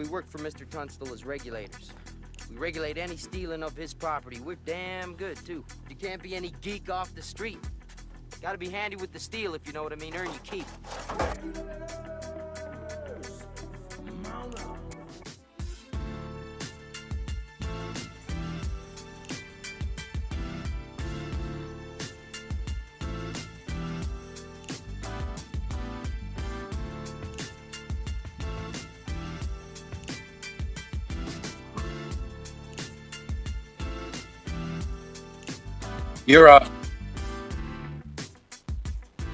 We work for Mr. Tunstall as regulators. We regulate any stealing of his property. We're damn good, too. You can't be any geek off the street. Gotta be handy with the steel, if you know what I mean. Earn your keep. You're up.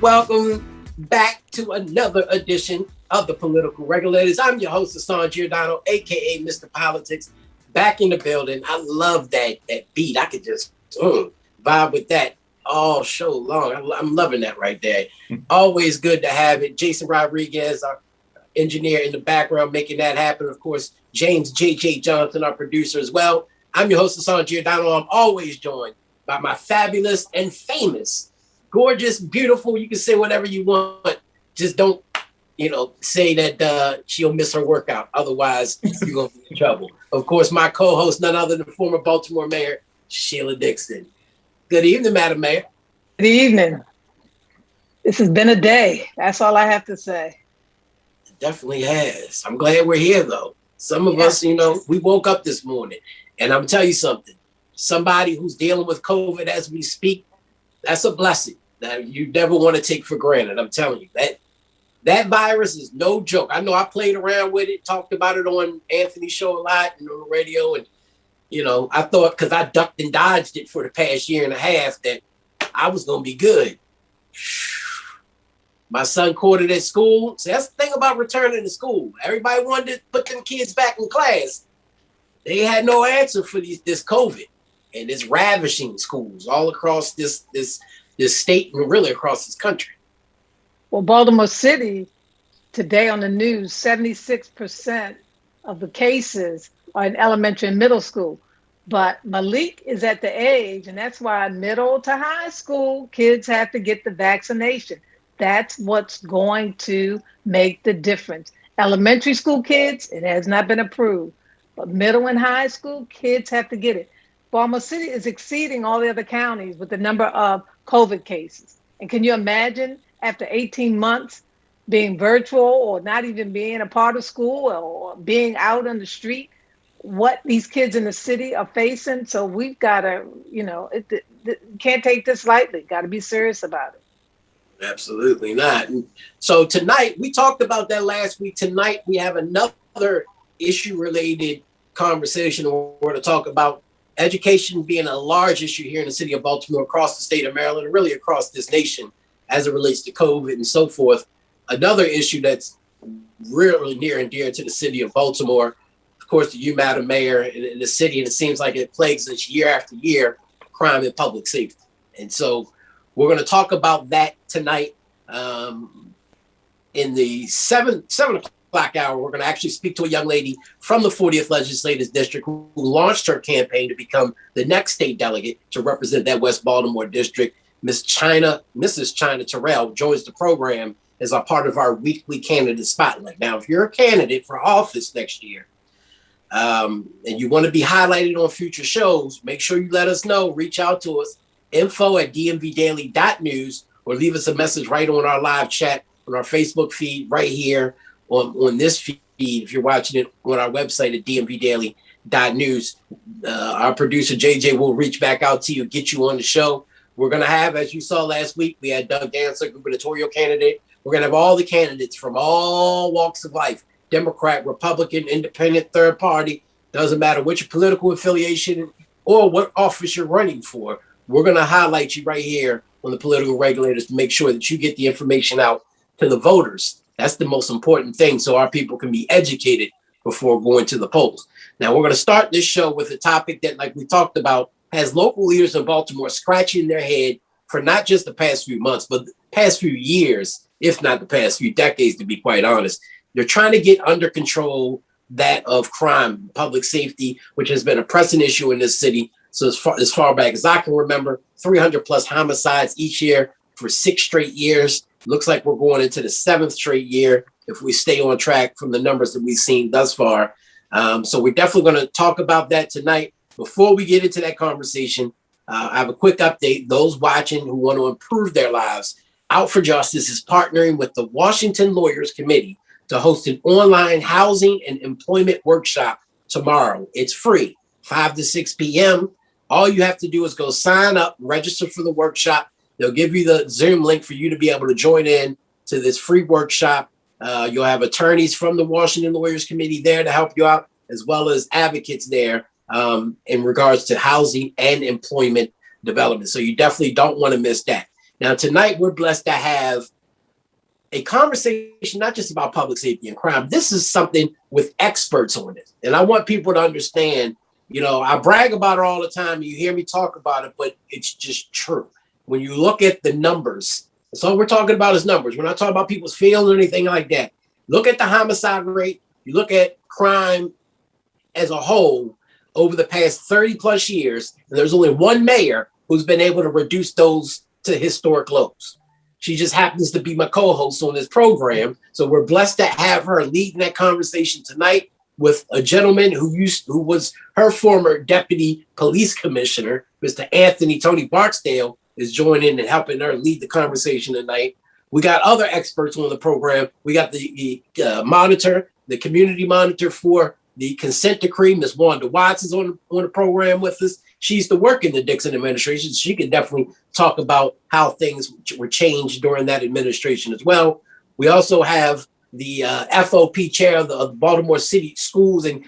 Welcome back to another edition of the Political Regulators. I'm your host, Hassan Giordano, aka Mr. Politics, back in the building. I love that beat. I could just vibe with that all show long. I'm loving that right there. Always good to have it. Jason Rodriguez, our engineer in the background, making that happen. Of course, James J.J. Johnson, our producer as well. I'm your host, Hassan Giordano. I'm always joined by my fabulous and famous, gorgeous, beautiful, you can say whatever you want. Just don't, say that she'll miss her workout. Otherwise, you're going to be in trouble. Of course, my co-host, none other than former Baltimore Mayor, Sheila Dixon. Good evening, Madam Mayor. Good evening. This has been a day. That's all I have to say. It definitely has. I'm glad we're here, though. Some of us, we woke up this morning, and I'm going to tell you something. Somebody who's dealing with COVID as we speak, that's a blessing that you never want to take for granted. I'm telling you, that virus is no joke. I know I played around with it, talked about it on Anthony's show a lot and on the radio. And, I thought because I ducked and dodged it for the past year and a half that I was going to be good. My son caught it at school. So that's the thing about returning to school. Everybody wanted to put them kids back in class. They had no answer for this COVID. And it's ravishing schools all across this state and really across this country. Well, Baltimore City, today on the news, 76% of the cases are in elementary and middle school. But Malik is at the age, and that's why middle to high school kids have to get the vaccination. That's what's going to make the difference. Elementary school kids, it has not been approved. But middle and high school kids have to get it. Baltimore City is exceeding all the other counties with the number of COVID cases. And can you imagine after 18 months being virtual or not even being a part of school or being out on the street, what these kids in the city are facing? So we've got to, can't take this lightly. Got to be serious about it. Absolutely not. And so tonight, we talked about that last week. Tonight, we have another issue-related conversation we're going to talk about. Education being a large issue here in the city of Baltimore, across the state of Maryland, and really across this nation as it relates to COVID and so forth. Another issue that's really near and dear to the city of Baltimore, of course, you, Madam Mayor, in the city, and it seems like it plagues us year after year, crime and public safety. And so we're going to talk about that tonight in the 7 o'clock hour. We're going to actually speak to a young lady from the 40th Legislative District who launched her campaign to become the next state delegate to represent that West Baltimore district. Mrs. China Terrell joins the program as a part of our weekly candidate spotlight. Now, if you're a candidate for office next year and you want to be highlighted on future shows, make sure you let us know. Reach out to us, info@dmvdaily.news, or leave us a message right on our live chat on our Facebook feed right here on this feed, if you're watching it on our website at dmvdaily.news. Our producer, JJ, will reach back out to you, get you on the show. We're going to have, as you saw last week, we had Doug Dancer, gubernatorial candidate. We're going to have all the candidates from all walks of life, Democrat, Republican, independent, third party. Doesn't matter what your political affiliation or what office you're running for. We're going to highlight you right here on the Political Regulators to make sure that you get the information out to the voters. That's the most important thing, so our people can be educated before going to the polls. Now, we're going to start this show with a topic that, like we talked about, has local leaders in Baltimore scratching their head for not just the past few months, but the past few years, if not the past few decades, to be quite honest. They're trying to get under control that of crime, public safety, which has been a pressing issue in this city. So as far back as I can remember, 300 plus homicides each year for 6 straight years. Looks like we're going into the 7th straight year. if we stay on track from the numbers that we've seen thus far. So we're definitely going to talk about that tonight. Before we get into that conversation, I have a quick update. Those watching who want to improve their lives, Out for Justice is partnering with the Washington Lawyers Committee to host an online housing and employment workshop tomorrow. It's free, 5 to 6 p.m. All you have to do is go sign up, register for the workshop. They'll give you the Zoom link for you to be able to join in to this free workshop. You'll have attorneys from the Washington Lawyers Committee there to help you out, as well as advocates there in regards to housing and employment development. So you definitely don't want to miss that. Now, tonight, we're blessed to have a conversation, not just about public safety and crime. This is something with experts on it. And I want people to understand, you know, I brag about it all the time. You hear me talk about it, but it's just true. When you look at the numbers, that's all we're talking about is numbers. We're not talking about people's feelings or anything like that. Look at the homicide rate. You look at crime as a whole over the past 30 plus years, and there's only one mayor who's been able to reduce those to historic lows. She just happens to be my co-host on this program. So we're blessed to have her leading that conversation tonight with a gentleman who was her former deputy police commissioner, Mr. Tony Barksdale, is joining and helping her lead the conversation tonight. We got other experts on the program. We got the monitor, the community monitor for the consent decree. Ms. Wanda Watts is on the program with us. She used to work in the Dixon administration. She can definitely talk about how things were changed during that administration as well. We also have the FOP chair of the Baltimore City Schools, and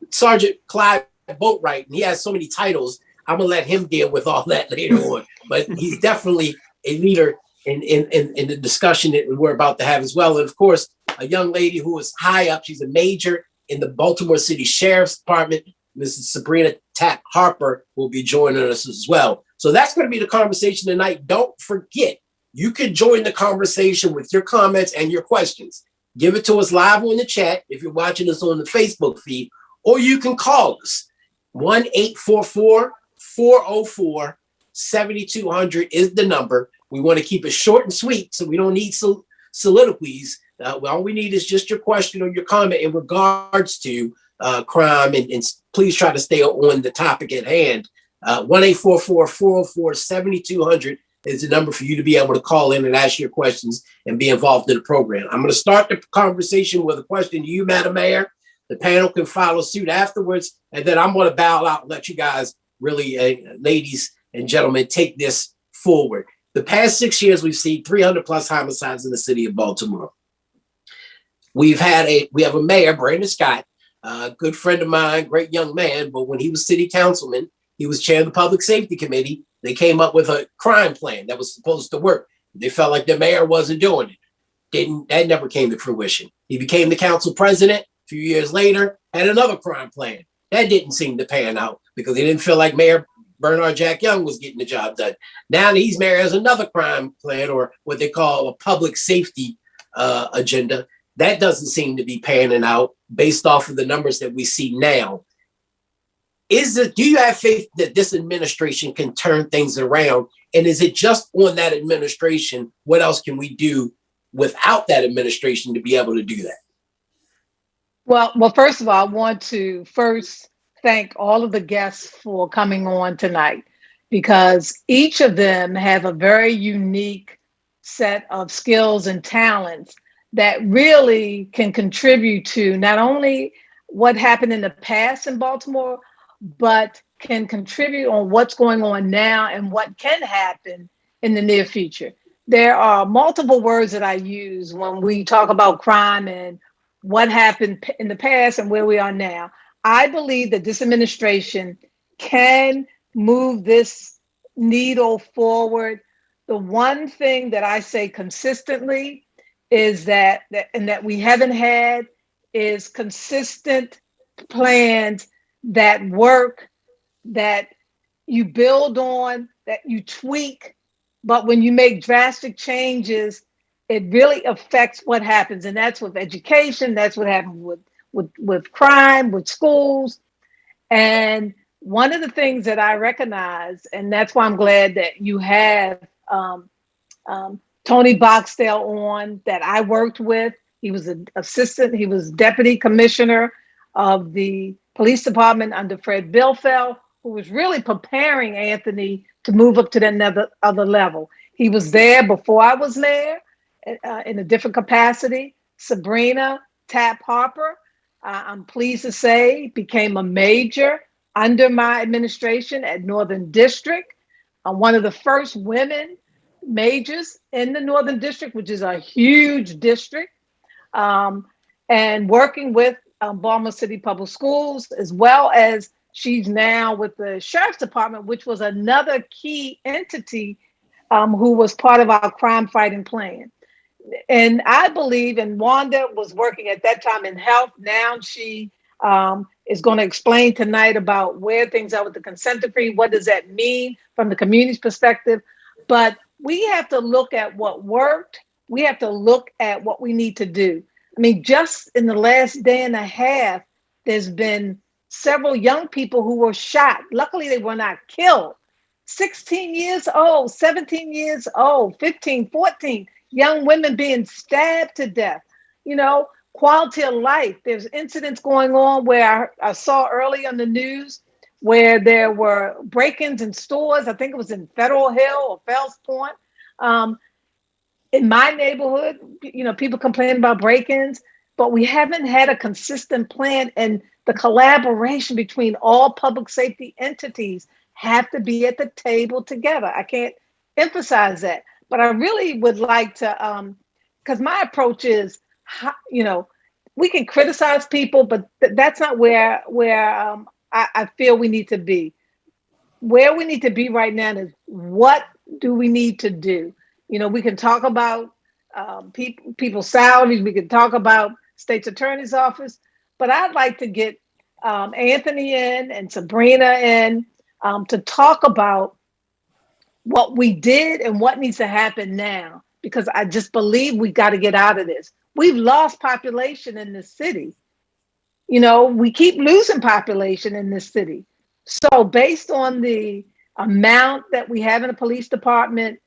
Sergeant Clyde Boatwright, and he has so many titles. I'm gonna let him deal with all that later on. But he's definitely a leader in the discussion that we're about to have as well. And of course, a young lady who is high up. She's a major in the Baltimore City Sheriff's Department. Mrs. Sabrina Tapp-Harper will be joining us as well. So that's going to be the conversation tonight. Don't forget, you can join the conversation with your comments and your questions. Give it to us live on the chat if you're watching us on the Facebook feed, or you can call us. 1-844-404-7200 is the number. We want to keep it short and sweet, so we don't need soliloquies. All we need is just your question or your comment in regards to crime, and please try to stay on the topic at hand. 1-844-404-7200 is the number for you to be able to call in and ask your questions and be involved in the program. I'm going to start the conversation with a question to you, Madam Mayor. The panel can follow suit afterwards, and then I'm going to bow out and let you guys really, ladies and gentlemen, take this forward. The past 6 years, we've seen 300 plus homicides in the city of Baltimore. We have a mayor, Brandon Scott, a good friend of mine, great young man, but when he was city councilman, he was chair of the public safety committee. They came up with a crime plan that was supposed to work. They felt like the mayor wasn't doing it. That never came to fruition. He became the council president. A few years later, had another crime plan. That didn't seem to pan out because they didn't feel like Mayor Bernard Jack Young was getting the job done. Now that he's mayor, has another crime plan, or what they call a public safety agenda. That doesn't seem to be panning out based off of the numbers that we see now. Do you have faith that this administration can turn things around? And is it just on that administration? What else can we do without that administration to be able to do that? Well, first of all, I want to thank all of the guests for coming on tonight, because each of them have a very unique set of skills and talents that really can contribute to not only what happened in the past in Baltimore, but can contribute on what's going on now and what can happen in the near future. There are multiple words that I use when we talk about crime and what happened in the past and where we are now. I believe that this administration can move this needle forward. The one thing that I say consistently is that we haven't had is consistent plans that work, that you build on, that you tweak. But when you make drastic changes, it really affects what happens. And that's with education. That's what happens with crime, with schools. And one of the things that I recognize, and that's why I'm glad that you have Tony Barksdale on, that I worked with, He was an assistant. He was deputy commissioner of the police department under Fred Bilfeld, who was really preparing Anthony to move up to that other level. He was there before I was there in a different capacity. Sabrina Tapp-Harper, I'm pleased to say, became a major under my administration at Northern District. One of the first women majors in the Northern District, which is a huge district, and working with Baltimore City Public Schools, as well as she's now with the Sheriff's Department, which was another key entity who was part of our crime fighting plan. And I believe, and Wanda was working at that time in health. Now she is going to explain tonight about where things are with the consent decree. What does that mean from the community's perspective? But we have to look at what worked. We have to look at what we need to do. I mean, just in the last day and a half, there's been several young people who were shot. Luckily, they were not killed. 16 years old, 17 years old, 15, 14, young women being stabbed to death. You know, quality of life. There's incidents going on where I saw early on the news where there were break-ins in stores. I think it was in Federal Hill or Fells Point. In my neighborhood, you know, people complain about break-ins, but we haven't had a consistent plan, and the collaboration between all public safety entities have to be at the table together. I can't emphasize that, but I really would like to, because my approach is, you know, we can criticize people, but that's not where I feel we need to be. Where we need to be right now is, what do we need to do? You know, we can talk about people's salaries. We can talk about state's attorney's office, but I'd like to get Anthony in and Sabrina in to talk about what we did and what needs to happen now, because I just believe we got to get out of this. We've lost population in this city. You know, we keep losing population in this city. So based on the amount that we have in the police department,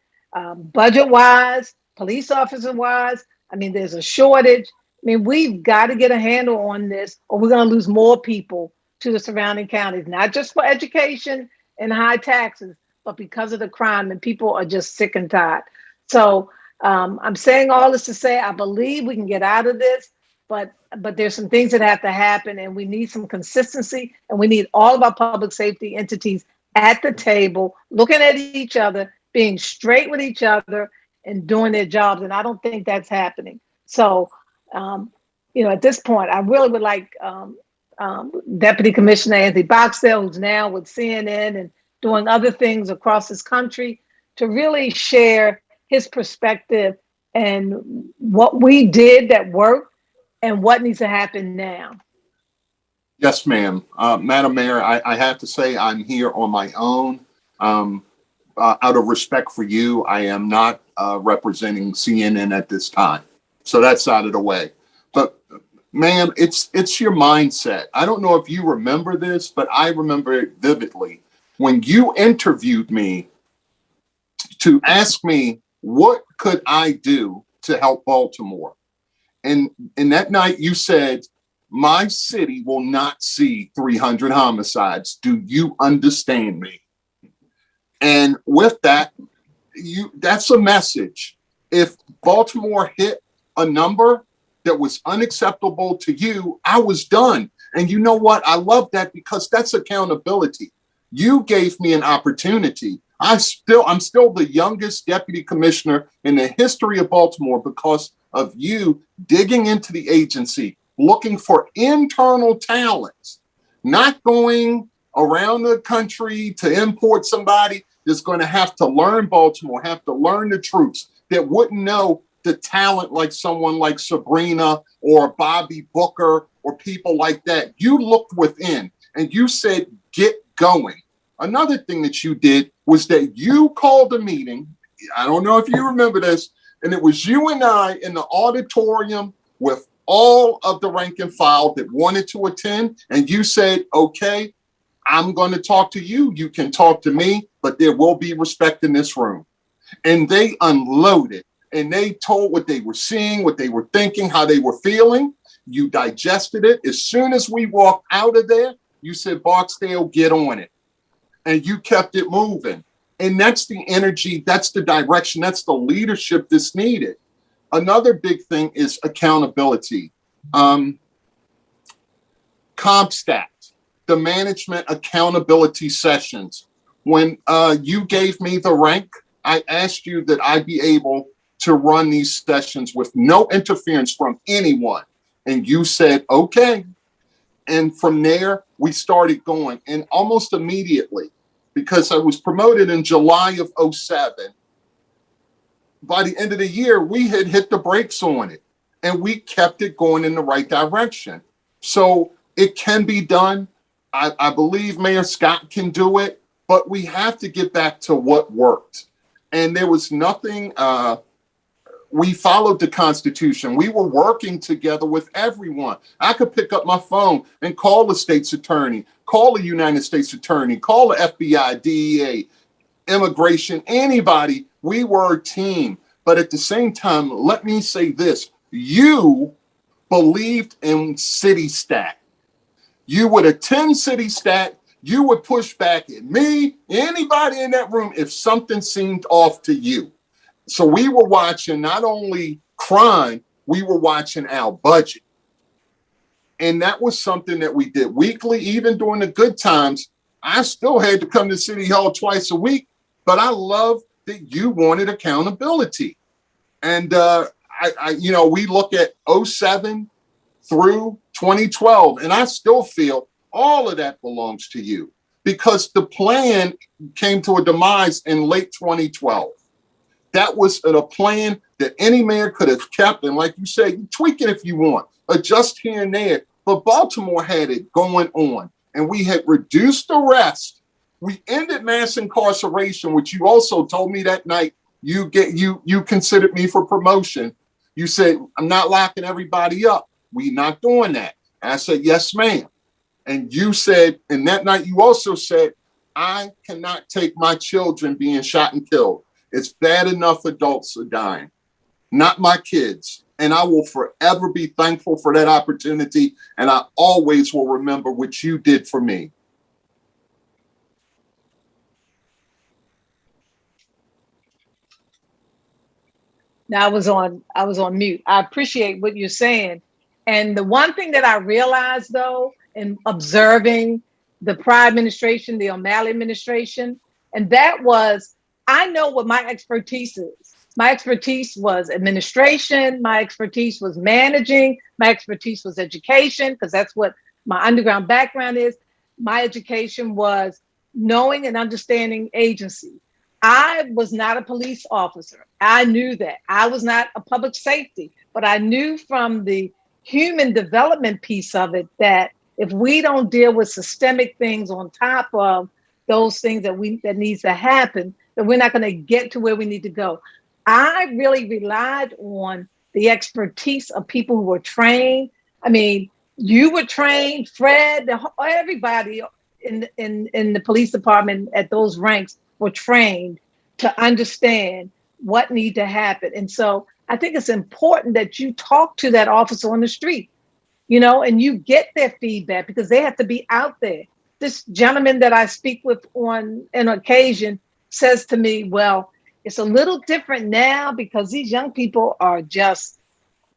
budget-wise, police officer-wise, I mean, there's a shortage. I mean, we've got to get a handle on this, or we're going to lose more people to the surrounding counties, not just for education and high taxes, but because of the crime, and people are just sick and tired. So I'm saying all this to say, I believe we can get out of this, but there's some things that have to happen, and we need some consistency, and we need all of our public safety entities at the table, looking at each other, being straight with each other, and doing their jobs. And I don't think that's happening. So, you know, at this point, I really would like Deputy Commissioner Anthony Barksdale, who's now with CNN and doing other things across this country, to really share his perspective and what we did that worked and what needs to happen now. Yes, ma'am. Madam Mayor, I have to say I'm here on my own. Out of respect for you, I am not representing CNN at this time. So that's out of the way. But ma'am, it's your mindset. I don't know if you remember this, but I remember it vividly. When you interviewed me to ask me what could I do to help Baltimore? And that night you said, my city will not see 300 homicides. Do you understand me? And with that, that's a message. If Baltimore hit a number that was unacceptable to you, I was done. And you know what? I love that, because that's accountability. You gave me an opportunity. I'm still the youngest deputy commissioner in the history of Baltimore because of you digging into the agency, looking for internal talents, not going around the country to import somebody that's going to have to learn Baltimore, have to learn the truths, that wouldn't know the talent like someone like Sabrina or Bobby Booker or people like that. You looked within and you said, get going. Another thing that you did was that you called a meeting. I don't know if you remember this, and it was you and I in the auditorium with all of the rank and file that wanted to attend. And you said, okay, I'm going to talk to you. You can talk to me, but there will be respect in this room. And they unloaded. and they told what they were seeing, what they were thinking, how they were feeling. You digested it. As soon as we walked out of there, you said, Barksdale, get on it. And you kept it moving. And that's the energy, that's the direction, that's the leadership that's needed. Another big thing is accountability. CompStat, the management accountability sessions. When you gave me the rank, I asked you that I be able to run these sessions with no interference from anyone. And you said, okay. And from there, we started going. And almost immediately, because I was promoted in July of 2007, by the end of the year, we had hit the brakes on it. And we kept it going in the right direction. So it can be done. I believe Mayor Scott can do it. But we have to get back to what worked. And there was nothing, we followed the Constitution. We were working together with everyone. I could pick up my phone and call the state's attorney, call the United States attorney, call the FBI, DEA, immigration, anybody. We were a team. But at the same time, let me say this. You believed in City Stat. You would attend City Stat. You would push back at me, anybody in that room, if something seemed off to you. So we were watching not only crime, we were watching our budget. And that was something that we did weekly, even during the good times. I still had to come to City Hall twice a week, but I love that you wanted accountability. And we look at 2007 through 2012, and I still feel all of that belongs to you because the plan came to a demise in late 2012. That was a plan that any mayor could have kept. And like you said, you tweak it if you want, adjust here and there. But Baltimore had it going on, and we had reduced arrest. We ended mass incarceration, which you also told me that night. You considered me for promotion. You said, I'm not locking everybody up. We're not doing that. And I said, yes, ma'am. And you said, and that night you also said, I cannot take my children being shot and killed. It's bad enough adults are dying, not my kids. And I will forever be thankful for that opportunity. And I always will remember what you did for me. Now I was on mute. I appreciate what you're saying. And the one thing that I realized though, in observing the prior administration, the O'Malley administration, and that was, I know what my expertise is. My expertise was administration. My expertise was managing. My expertise was education, because that's what my underground background is. My education was knowing and understanding agency. I was not a police officer. I knew that. I was not a public safety, but I knew from the human development piece of it that if we don't deal with systemic things on top of those things that needs to happen, then we're not going to get to where we need to go. I really relied on the expertise of people who were trained. I mean, you were trained, Fred, everybody in the police department at those ranks were trained to understand what need to happen. And so I think it's important that you talk to that officer on the street, and you get their feedback because they have to be out there. This gentleman that I speak with on an occasion says to me, well, it's a little different now because these young people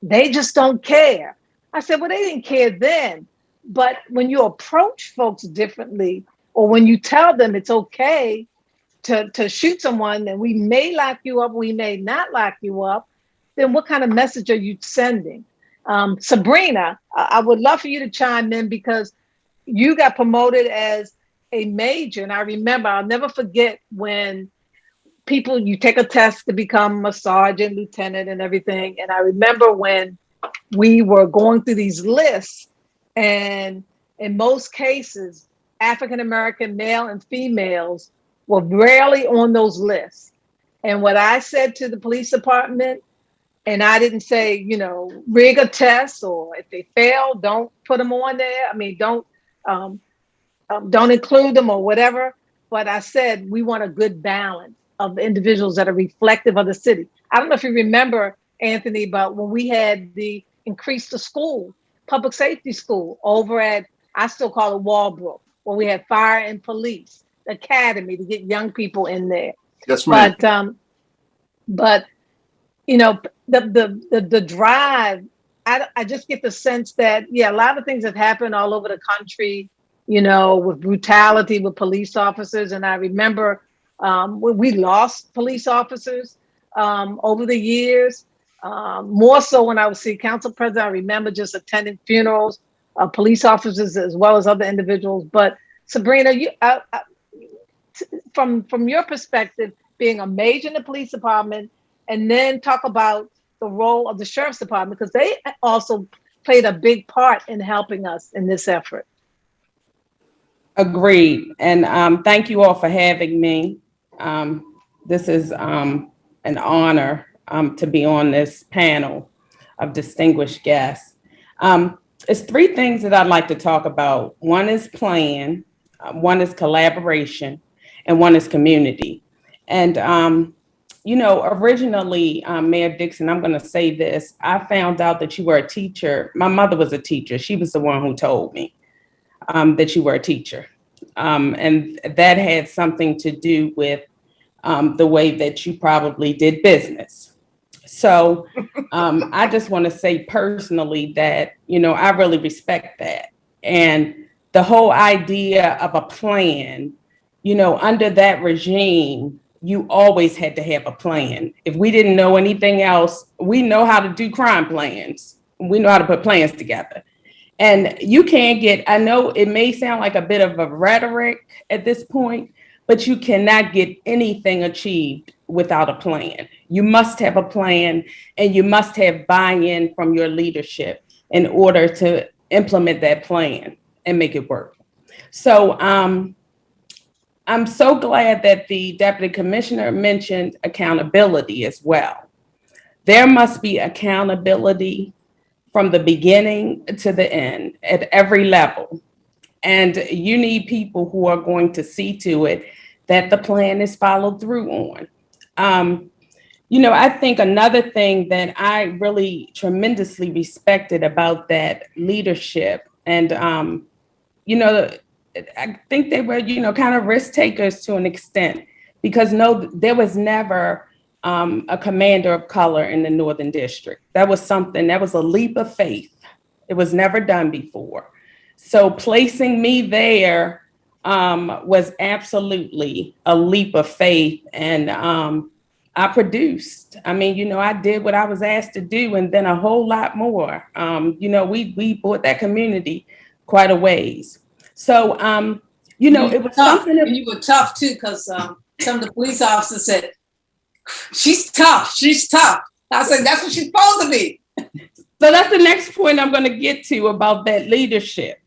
they just don't care. I said, well, they didn't care then. But when you approach folks differently, or when you tell them it's okay to shoot someone, and we may lock you up, we may not lock you up, then what kind of message are you sending? Sabrina, I would love for you to chime in because you got promoted as a major. And I remember, I'll never forget when you take a test to become a sergeant, lieutenant, and everything. And I remember when we were going through these lists, and in most cases, African-American male and females were rarely on those lists. And what I said to the police department, and I didn't say, rig a test, or if they fail, don't put them on there. I mean, don't include them or whatever. But I said, we want a good balance of individuals that are reflective of the city. I don't know if you remember, Anthony, but when we had the increase the school, public safety school over at, I still call it Walbrook, where we had fire and police academy to get young people in there. Yes, ma'am. But you know, the drive, I just get the sense that, yeah, a lot of things have happened all over the country, you know, with brutality with police officers. And I remember when we lost police officers over the years, more so when I was city council president. I remember just attending funerals of police officers as well as other individuals. But Sabrina, from your perspective, being a major in the police department, and then talk about the role of the sheriff's department, because they also played a big part in helping us in this effort. Agreed. And thank you all for having me. This is an honor to be on this panel of distinguished guests. It's three things that I'd like to talk about. One is plan, one is collaboration, and one is community. And you know, originally, Mayor Dixon, I'm going to say this. I found out that you were a teacher. My mother was a teacher. She was the one who told me that you were a teacher. And that had something to do with the way that you probably did business. So I just want to say personally that, you know, I really respect that. And the whole idea of a plan, you know, under that regime, you always had to have a plan. If we didn't know anything else, we know how to do crime plans. We know how to put plans together. And you can't get, I know it may sound like a bit of a rhetoric at this point, but you cannot get anything achieved without a plan. You must have a plan, and you must have buy-in from your leadership in order to implement that plan and make it work. So, I'm so glad that the deputy commissioner mentioned accountability as well. There must be accountability from the beginning to the end at every level. And you need people who are going to see to it that the plan is followed through on. You know, I think another thing that I really tremendously respected about that leadership, and, you know, I think they were, you know, kind of risk takers to an extent, because no, there was never a commander of color in the Northern District. That was something, that was a leap of faith. It was never done before. So placing me there was absolutely a leap of faith. And I produced. I mean, you know, I did what I was asked to do, and then a whole lot more. You know, we brought that community quite a ways. So, you know, it was tough. something. And you were tough too, because some of the police officers said, she's tough. She's tough. I said, that's what she's supposed to be. So that's the next point I'm going to get to about that leadership.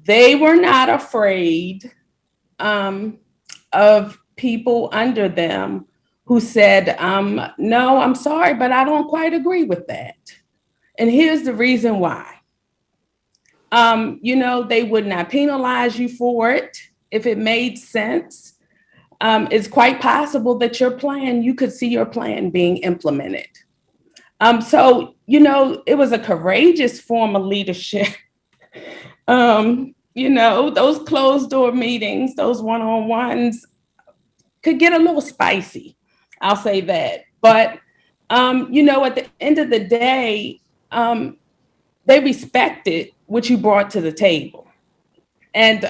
They were not afraid of people under them who said, no, I'm sorry, but I don't quite agree with that. And here's the reason why. You know, they would not penalize you for it if it made sense. It's quite possible that your plan, you could see your plan being implemented. So, you know, it was a courageous form of leadership. You know, those closed door meetings, those one-on-ones could get a little spicy. I'll say that. But, you know, at the end of the day, they respected what you brought to the table. And,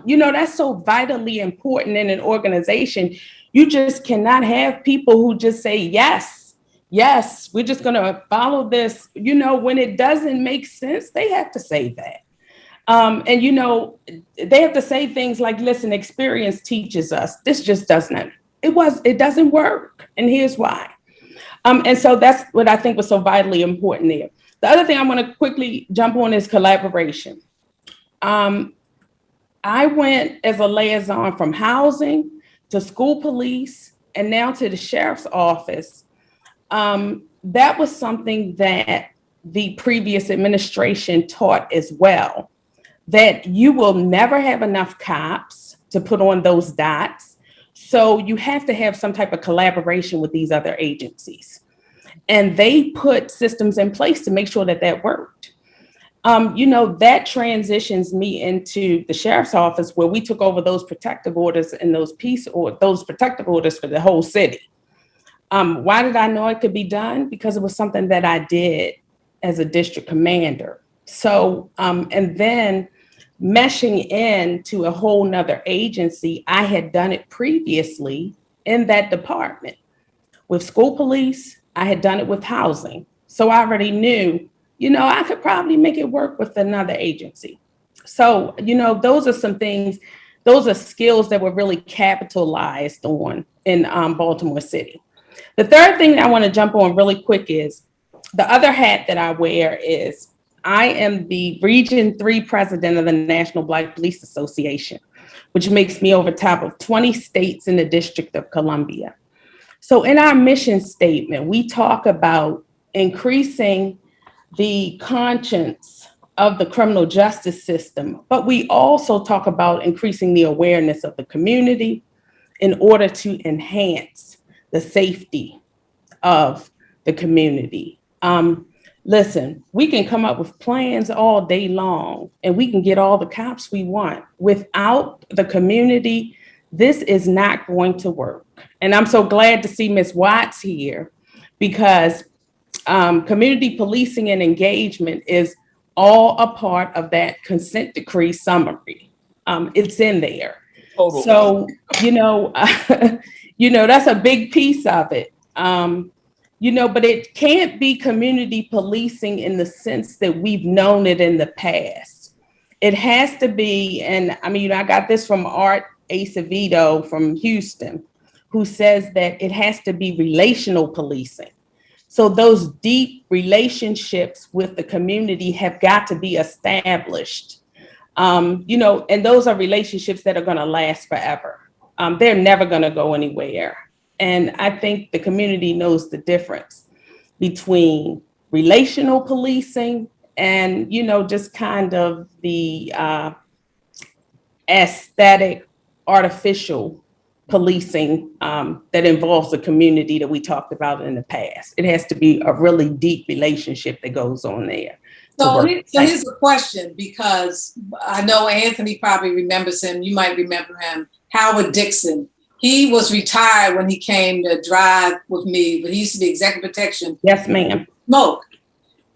you know, that's so vitally important in an organization. You just cannot have people who just say, yes, we're just going to follow this. You know, when it doesn't make sense, they have to say that. And, you know, they have to say things like, listen, experience teaches us. This just doesn't, it doesn't work. And here's why. And so that's what I think was so vitally important there. The other thing I want to quickly jump on is collaboration. I went as a liaison from housing to school police and now to the sheriff's office. That was something that the previous administration taught as well, that you will never have enough cops to put on those dots. So you have to have some type of collaboration with these other agencies. And they put systems in place to make sure that that worked. That transitions me into the sheriff's office, where we took over those protective orders and those protective orders for the whole city. Why did I know it could be done? Because it was something that I did as a district commander. So, and then meshing into a whole nother agency, I had done it previously in that department. With school police, I had done it with housing. So I already knew, I could probably make it work with another agency. So, those are some things, those are skills that were really capitalized on in Baltimore City. The third thing that I want to jump on really quick is the other hat that I wear is I am the Region 3 president of the National Black Police Association, which makes me over top of 20 states in the District of Columbia. So in our mission statement, we talk about increasing the conscience of the criminal justice system, but we also talk about increasing the awareness of the community in order to enhance the safety of the community. Listen, we can come up with plans all day long and we can get all the cops we want. Without the community, this is not going to work. And I'm so glad to see Ms. Watts here, because community policing and engagement is all a part of that consent decree summary. It's in there. Totally. So, that's a big piece of it. But it can't be community policing in the sense that we've known it in the past. It has to be, and I got this from Art Acevedo from Houston, who says that it has to be relational policing. So those deep relationships with the community have got to be established, and those are relationships that are going to last forever. They're never going to go anywhere. And I think the community knows the difference between relational policing and, just kind of the aesthetic, artificial policing that involves the community that we talked about in the past. It has to be a really deep relationship that goes on there. So here's a question, because I know Anthony probably remembers him. You might remember him, Howard Dixon. He was retired when he came to drive with me, but he used to be executive protection. Yes, ma'am. Smoke.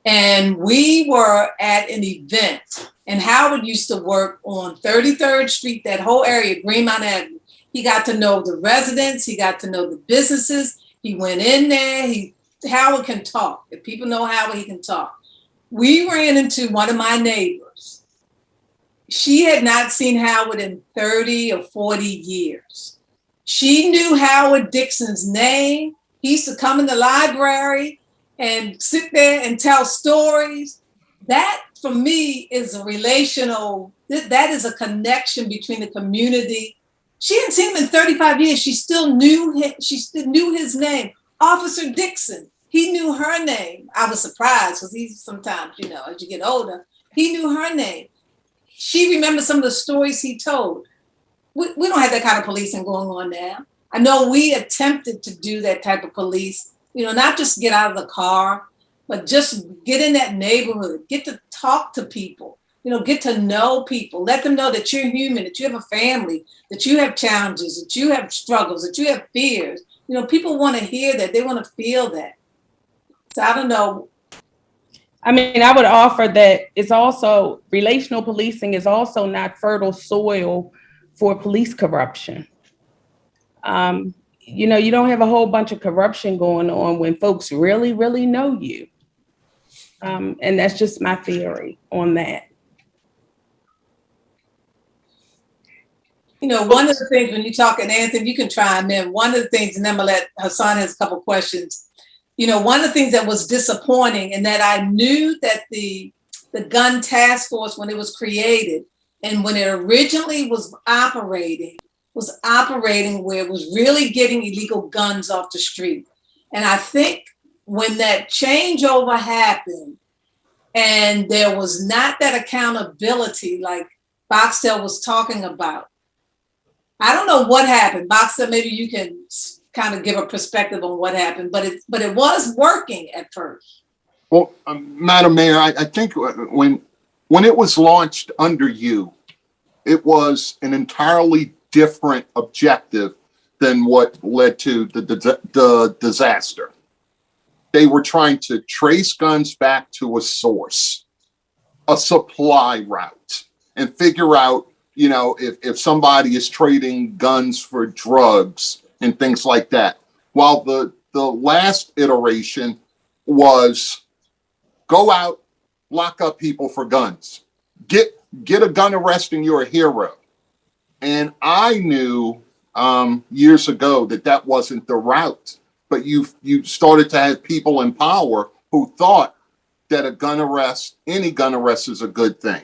And we were at an event, and Howard used to work on 33rd Street, that whole area, Greenmount Avenue. He got to know the residents. He got to know the businesses. He went in there. Howard can talk. If people know Howard, he can talk. We ran into one of my neighbors. She had not seen Howard in 30 or 40 years. She knew Howard Dixon's name. He used to come in the library and sit there and tell stories. That, for me, is a relational, that is a connection between the community. She hadn't seen him in 35 years. She still knew him. She still knew his name. Officer Dixon. He knew her name. I was surprised, because he sometimes, as you get older, he knew her name. She remembered some of the stories he told. We don't have that kind of policing going on now. I know we attempted to do that type of police, not just get out of the car, but just get in that neighborhood, get to talk to people, get to know people, let them know that you're human, that you have a family, that you have challenges, that you have struggles, that you have fears. People want to hear that. They want to feel that. So I don't know. I would offer that it's also, relational policing is also not fertile soil for police corruption. You don't have a whole bunch of corruption going on when folks really, really know you. And that's just my theory on that. One of the things when you talk, and Anthony, you can chime in, one of the things, and then I'm gonna let Hassan has a couple questions. One of the things that was disappointing, and that I knew that the gun task force, when it was created, and when it originally was operating where it was really getting illegal guns off the street. And I think when that changeover happened and there was not that accountability like Barksdale was talking about, I don't know what happened. Boxer, maybe you can kind of give a perspective on what happened, but it was working at first. Well, Madam Mayor, I think when it was launched under you, it was an entirely different objective than what led to the disaster. They were trying to trace guns back to a source, a supply route, and figure out, you know, if somebody is trading guns for drugs and things like that. While the last iteration was go out, lock up people for guns, get a gun arrest and you're a hero. And I knew years ago that wasn't the route, but you started to have people in power who thought that a gun arrest, any gun arrest, is a good thing.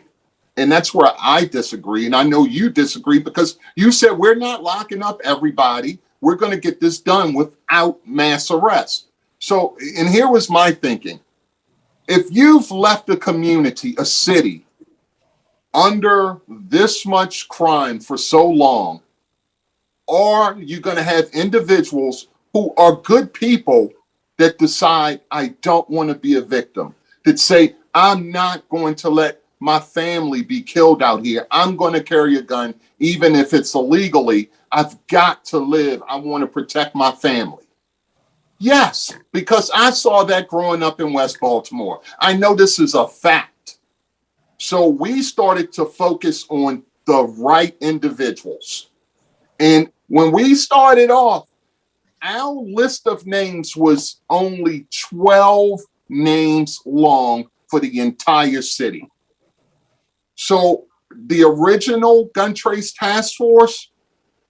And that's where I disagree. And I know you disagree because you said we're not locking up everybody. We're going to get this done without mass arrest. So, and here was my thinking. If you've left a community, a city, under this much crime for so long, are you going to have individuals who are good people that decide, I don't want to be a victim, that say, I'm not going to let my family be killed out here. I'm going to carry a gun, even if it's illegally. I've got to live. I want to protect my family. Yes, because I saw that growing up in West Baltimore. I know this is a fact. So we started to focus on the right individuals. And when we started off, our list of names was only 12 names long for the entire city. So the original Gun Trace Task Force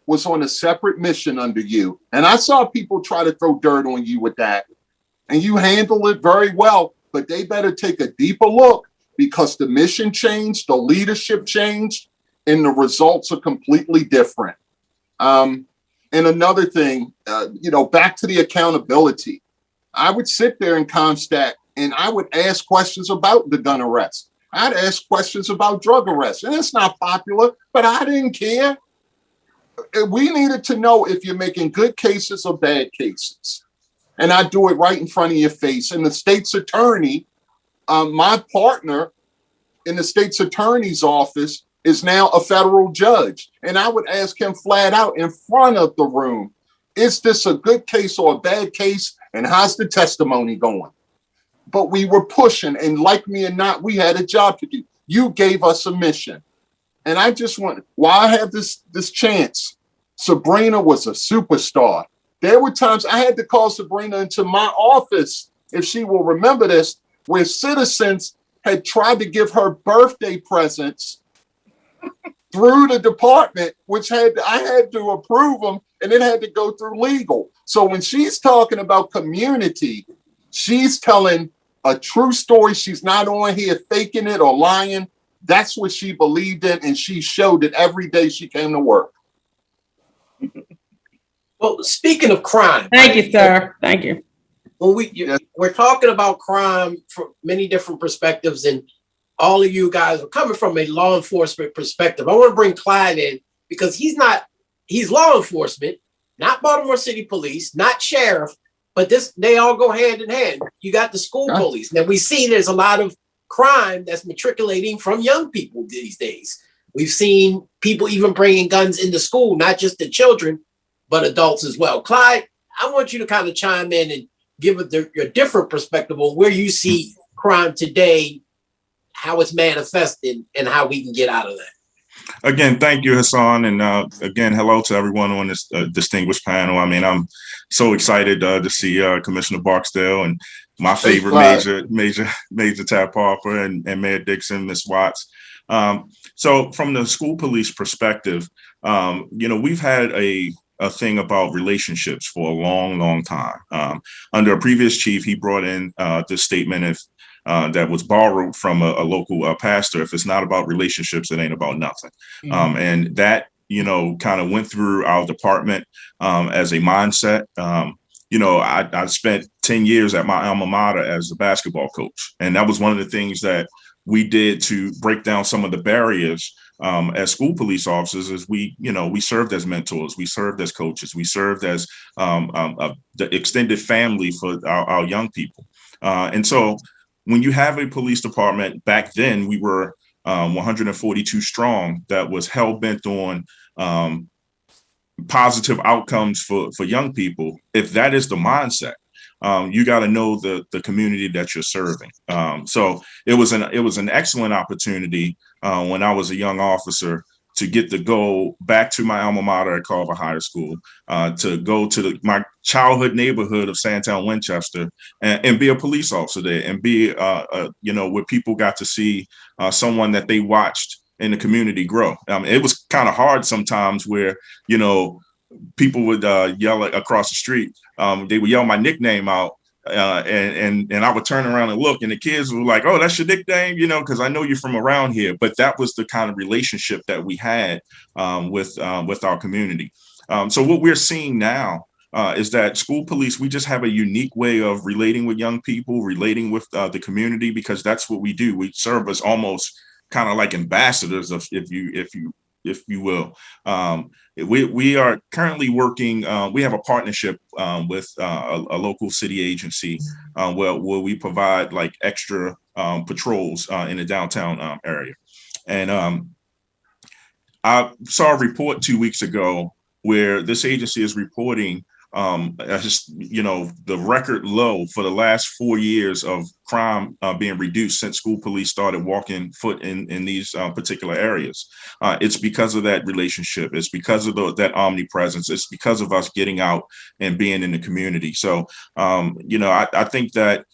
was on a separate mission under you. And I saw people try to throw dirt on you with that. And you handled it very well, but they better take a deeper look because the mission changed, the leadership changed, and the results are completely different. And another thing, back to the accountability. I would sit there in Comstat and I would ask questions about the gun arrest. I'd ask questions about drug arrests. And it's not popular, but I didn't care. We needed to know if you're making good cases or bad cases. And I do it right in front of your face. And the state's attorney, my partner in the state's attorney's office, is now a federal judge. And I would ask him flat out in front of the room, is this a good case or a bad case? And how's the testimony going? But we were pushing, and like me or not, we had a job to do. You gave us a mission. And I just want, while I have this chance, Sabrina was a superstar. There were times I had to call Sabrina into my office, if she will remember this, where citizens had tried to give her birthday presents through the department, which I had to approve them, and it had to go through legal. So when she's talking about community, she's telling a true story. She's not on here faking it or lying. That's what she believed in, and she showed it every day she came to work. Well, speaking of crime. Thank you, sir. Thank you. When we're talking about crime from many different perspectives, and all of you guys are coming from a law enforcement perspective. I want to bring Clyde in because he's law enforcement, not Baltimore City Police, not sheriff, but they all go hand in hand. You got the school police. Now we see there's a lot of crime that's matriculating from young people these days. We've seen people even bringing guns into school, not just the children, but adults as well. Clyde, I want you to kind of chime in and give your different perspective on where you see crime today, how it's manifested, and how we can get out of that. Again, thank you, Hassan. And again, hello to everyone on this distinguished panel. I mean, I'm so excited to see Commissioner Barksdale and my favorite Major Tapp-Harper and Mayor Dixon, Ms. Watts. So from the school police perspective, we've had a thing about relationships for a long, long time. Under a previous chief, he brought in this statement that was borrowed from a local pastor. If it's not about relationships, it ain't about nothing. Mm-hmm. And that, kind of went through our department as a mindset. I spent 10 years at my alma mater as a basketball coach. And that was one of the things that we did to break down some of the barriers as school police officers is we served as mentors, we served as coaches, we served as the extended family for our young people. And so when you have a police department, back then we were 142 strong, that was hell-bent on positive outcomes for young people. If that is the mindset, you got to know the community that you're serving. So it was an excellent opportunity when I was a young officer to get to go back to my alma mater at Carver High School, to go to my childhood neighborhood of Sandtown, Winchester, and be a police officer there, and be where people got to see someone that they watched in the community grow. It was kind of hard sometimes where people would yell across the street. They would yell my nickname out, and I would turn around and look, and the kids were like, "Oh, that's your nickname," because I know you're from around here. But that was the kind of relationship that we had with our community. So what we're seeing now is that school police, we just have a unique way of relating with young people, relating with the community, because that's what we do. We serve as almost kind of like ambassadors, if you will. We are currently working. We have a partnership with a local city agency where we provide like extra patrols in the downtown area. And I saw a report 2 weeks ago where this agency is reporting the record low for the last 4 years of crime being reduced since school police started walking foot in these particular areas. It's because of that relationship. It's because of that omnipresence. It's because of us getting out and being in the community. So, I think that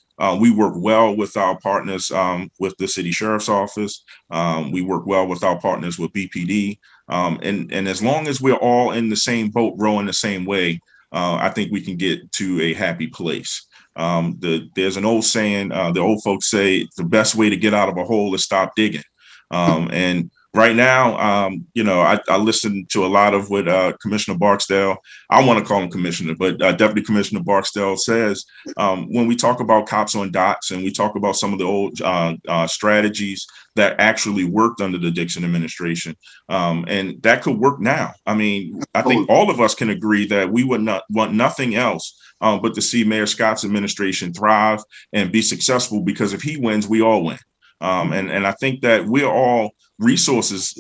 we work well with our partners with the city sheriff's office. We work well with our partners with BPD. And as long as we're all in the same boat, rowing the same way, I think we can get to a happy place. There's an old saying, the old folks say, the best way to get out of a hole is stop digging. And right now, I listen to a lot of what Commissioner Barksdale, I want to call him Commissioner, but Deputy Commissioner Barksdale says, when we talk about cops on dots and we talk about some of the old strategies that actually worked under the Dixon administration, and that could work now. I mean, I think all of us can agree that we would not want nothing else but to see Mayor Scott's administration thrive and be successful, because if he wins, we all win. And I think that we're all resources,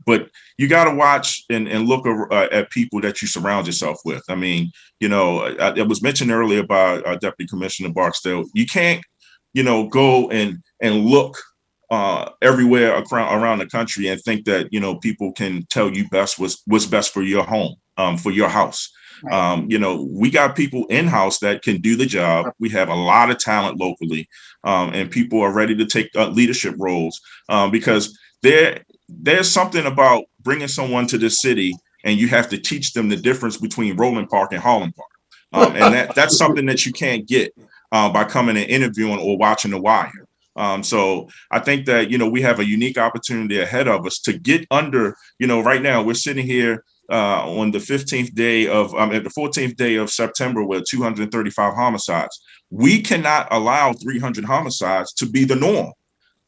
but you got to watch and look at people that you surround yourself with. I mean, it was mentioned earlier by Deputy Commissioner Barksdale. You can't, go and look everywhere around the country and think that, people can tell you what's best for your home, for your house. Right. We got people in-house that can do the job. We have a lot of talent locally, and people are ready to take leadership roles because there's something about bringing someone to the city and you have to teach them the difference between Roland Park and Holland Park. And that's something that you can't get by coming and interviewing or watching The Wire. So I think that, we have a unique opportunity ahead of us to get under, right now we're sitting here on the 14th day of September with 235 homicides. We cannot allow 300 homicides to be the norm.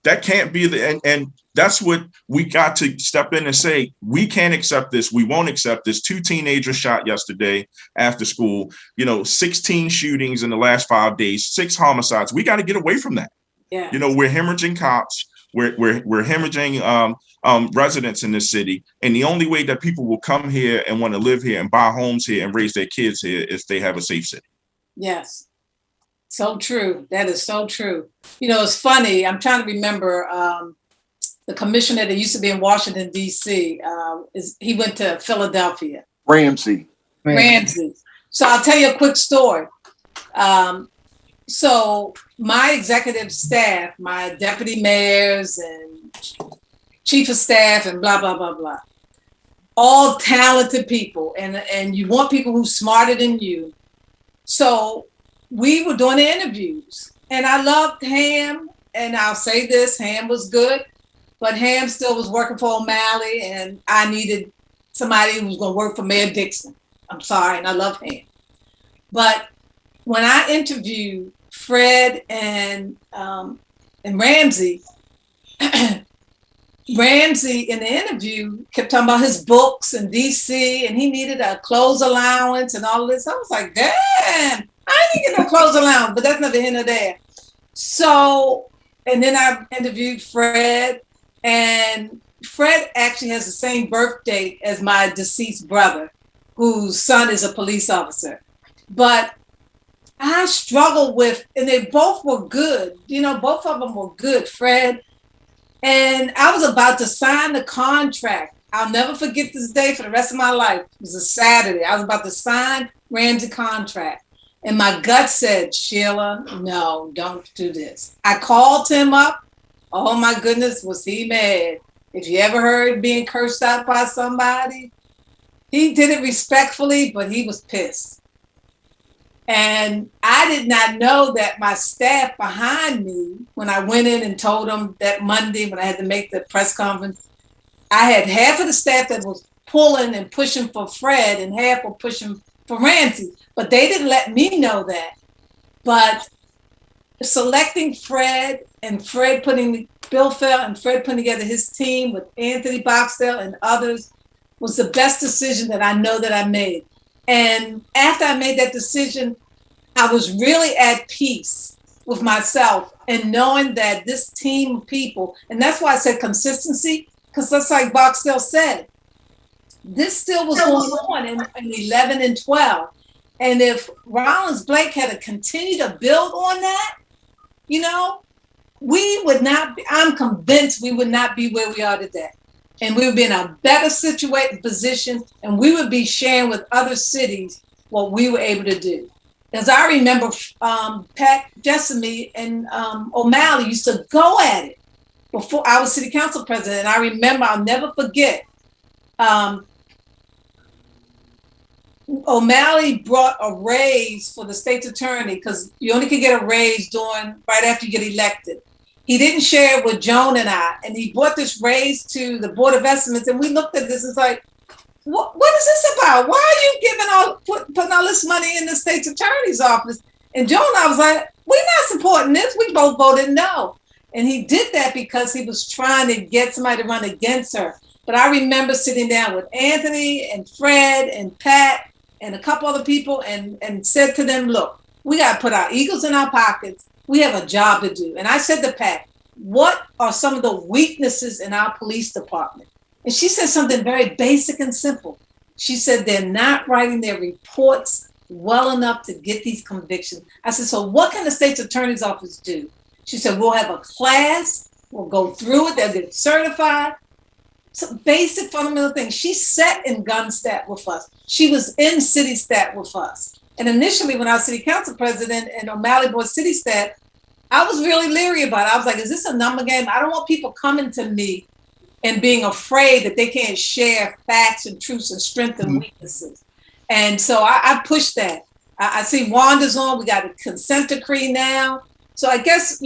That can't be and that's what we got to step in and say, we can't accept this. We won't accept this. 2 teenagers shot yesterday after school, 16 shootings in the last 5 days, 6 homicides. We got to get away from that. Yeah. We're hemorrhaging cops. We're hemorrhaging residents in this city. And the only way that people will come here and want to live here and buy homes here and raise their kids here is they have a safe city. Yes. So true. That is so true. It's funny. I'm trying to remember the commissioner that used to be in Washington, D.C. He went to Philadelphia. Ramsey. So I'll tell you a quick story. So my executive staff, my deputy mayors and chief of staff and blah, blah, blah, blah, all talented people. And you want people who's smarter than you. So we were doing the interviews and I loved Ham. And I'll say this, Ham was good, but Ham still was working for O'Malley and I needed somebody who was going to work for Mayor Dixon. I'm sorry. And I love Ham. But when I interviewed Fred and Ramsey, Ramsey in the interview kept talking about his books in DC and he needed a clothes allowance and all of this. I was like, damn, I didn't get no clothes allowance, but that's neither here nor there. So, and then I interviewed Fred, and Fred actually has the same birth date as my deceased brother, whose son is a police officer. But I struggled with, and they both were good. You know, both of them were good, Fred. And I was about to sign the contract. I'll never forget this day for the rest of my life. It was a Saturday. I was about to sign Ramsey's contract. And my gut said, Sheila, no, don't do this. I called him up. Oh my goodness, was he mad. If you ever heard being cursed out by somebody, he did it respectfully, but he was pissed. And I did not know that my staff behind me, when I went in and told them that Monday when I had to make the press conference, I had half of the staff that was pulling and pushing for Fred and half were pushing for Ramsey. But they didn't let me know that. But selecting Fred and Fred putting Bill Fell and Fred putting together his team with Anthony Barksdale and others was the best decision that I know that I made. And after I made that decision, I was really at peace with myself and knowing that this team of people, and that's why I said consistency, because that's like Barksdale said, this still was going on in 11 and 12. And if Rollins Blake had to continue to build on that, you know, we would not be, I'm convinced we would not be where we are today. And we would be in a better situated position, and we would be sharing with other cities what we were able to do. Because I remember Pat Jessamy and O'Malley used to go at it before I was city council president. And I remember, I'll never forget, O'Malley brought a raise for the state's attorney because you only could get a raise right after you get elected. He didn't share it with Joan and I, and he brought this raise to the Board of Estimates, and we looked at this and it's like, what is this about? Why are you giving putting all this money in the state's attorney's office? And Joan and I was like, we're not supporting this. We both voted no. And he did that because he was trying to get somebody to run against her. But I remember sitting down with Anthony and Fred and Pat and a couple other people and said to them, look, we got to put our egos in our pockets. We have a job to do. And I said to Pat, what are some of the weaknesses in our police department? And she said something very basic and simple. She said they're not writing their reports well enough to get these convictions. I said, so what can the state's attorney's office do? She said, we'll have a class, we'll go through it, they'll get certified. Some basic fundamental things. She sat in gun stat with us. She was in city stat with us. And initially when I was city council president and O'Malley bought city stat, I was really leery about it. I was like, is this a number game? I don't want people coming to me and being afraid that they can't share facts and truths and strengths and weaknesses. And so I pushed that. I see Wanda's on. We got a consent decree now. So I guess,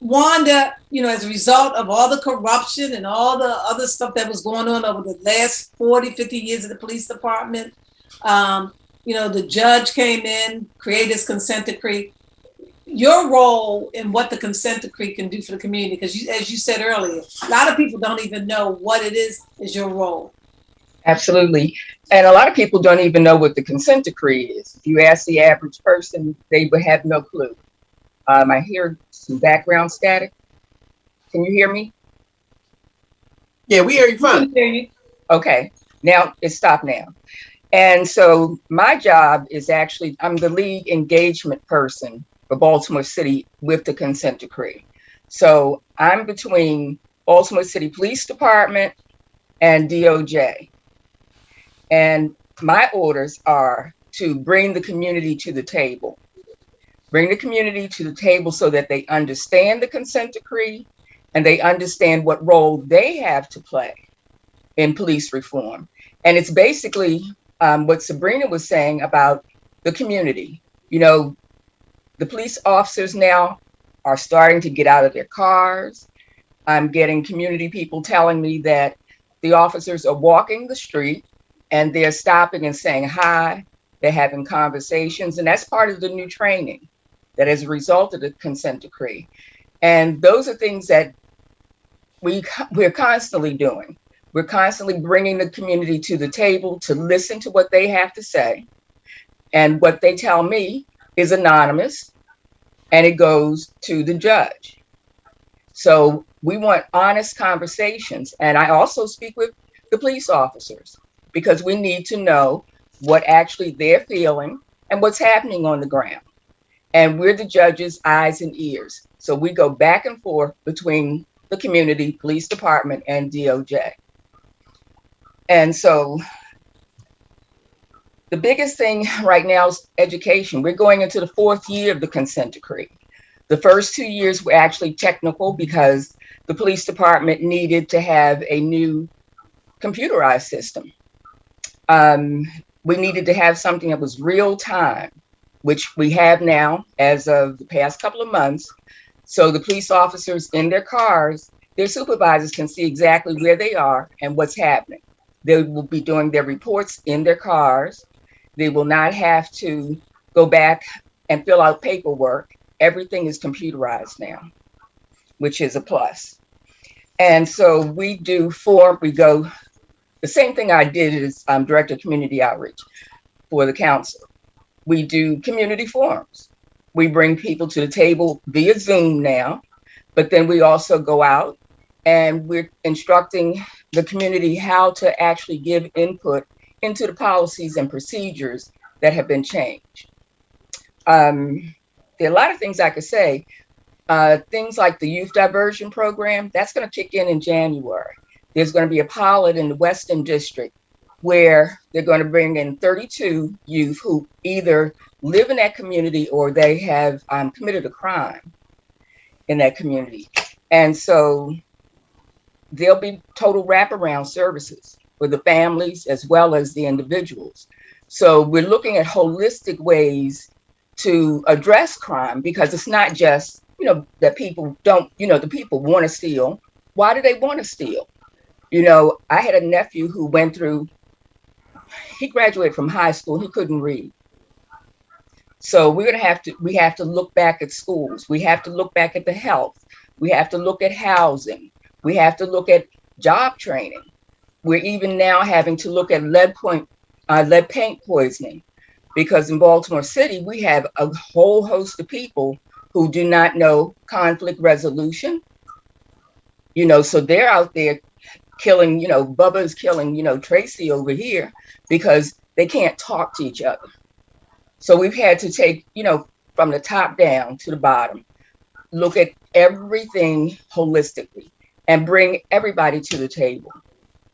Wanda, as a result of all the corruption and all the other stuff that was going on over the last 40, 50 years of the police department, the judge came in, created this consent decree. Your role in what the consent decree can do for the community, because as you said earlier, a lot of people don't even know what it is your role. Absolutely. And a lot of people don't even know what the consent decree is. If you ask the average person, they would have no clue. I hear some background static. Can you hear me? Yeah, we hear you fine. Okay, now it stopped now. And so my job is actually, I'm the lead engagement person for Baltimore City with the consent decree. So I'm between Baltimore City Police Department and DOJ. And my orders are to bring the community to the table. Bring the community to the table so that they understand the consent decree and they understand what role they have to play in police reform. And it's basically what Sabrina was saying about the community. The police officers now are starting to get out of their cars. I'm getting community people telling me that the officers are walking the street and they're stopping and saying hi. They're having conversations, and that's part of the new training that is a result of the consent decree. And those are things that we're constantly doing. We're constantly bringing the community to the table to listen to what they have to say. And what they tell me is anonymous, and it goes to the judge. So we want honest conversations. And I also speak with the police officers because we need to know what actually they're feeling and what's happening on the ground. And we're the judge's eyes and ears. So we go back and forth between the community, police department, and DOJ. And so the biggest thing right now is education. We're going into the 4th year of the consent decree. The first 2 years were actually technical because the police department needed to have a new computerized system. We needed to have something that was real time, which we have now as of the past couple of months. So the police officers in their cars, their supervisors can see exactly where they are and what's happening. They will be doing their reports in their cars. They will not have to go back and fill out paperwork. Everything is computerized now, which is a plus. And so we do the same thing I did as Director of Community Outreach for the council. We do community forums. We bring people to the table via Zoom now, but then we also go out and we're instructing the community how to actually give input into the policies and procedures that have been changed. There are a lot of things I could say. Things like the youth diversion program, that's going to kick in January. There's going to be a pilot in the Western District where they're going to bring in 32 youth who either live in that community or they have committed a crime in that community. And so there'll be total wraparound services for the families as well as the individuals. So we're looking at holistic ways to address crime because it's not just, that people don't, the people want to steal. Why do they want to steal? I had a nephew who he graduated from high school, he couldn't read. So we have to look back at schools. We have to look back at the health. We have to look at housing. We have to look at job training. We're even now having to look at lead paint poisoning because in Baltimore City, we have a whole host of people who do not know conflict resolution. So they're out there killing, Bubba's killing, Tracy over here because they can't talk to each other. So we've had to take, from the top down to the bottom, look at everything holistically and bring everybody to the table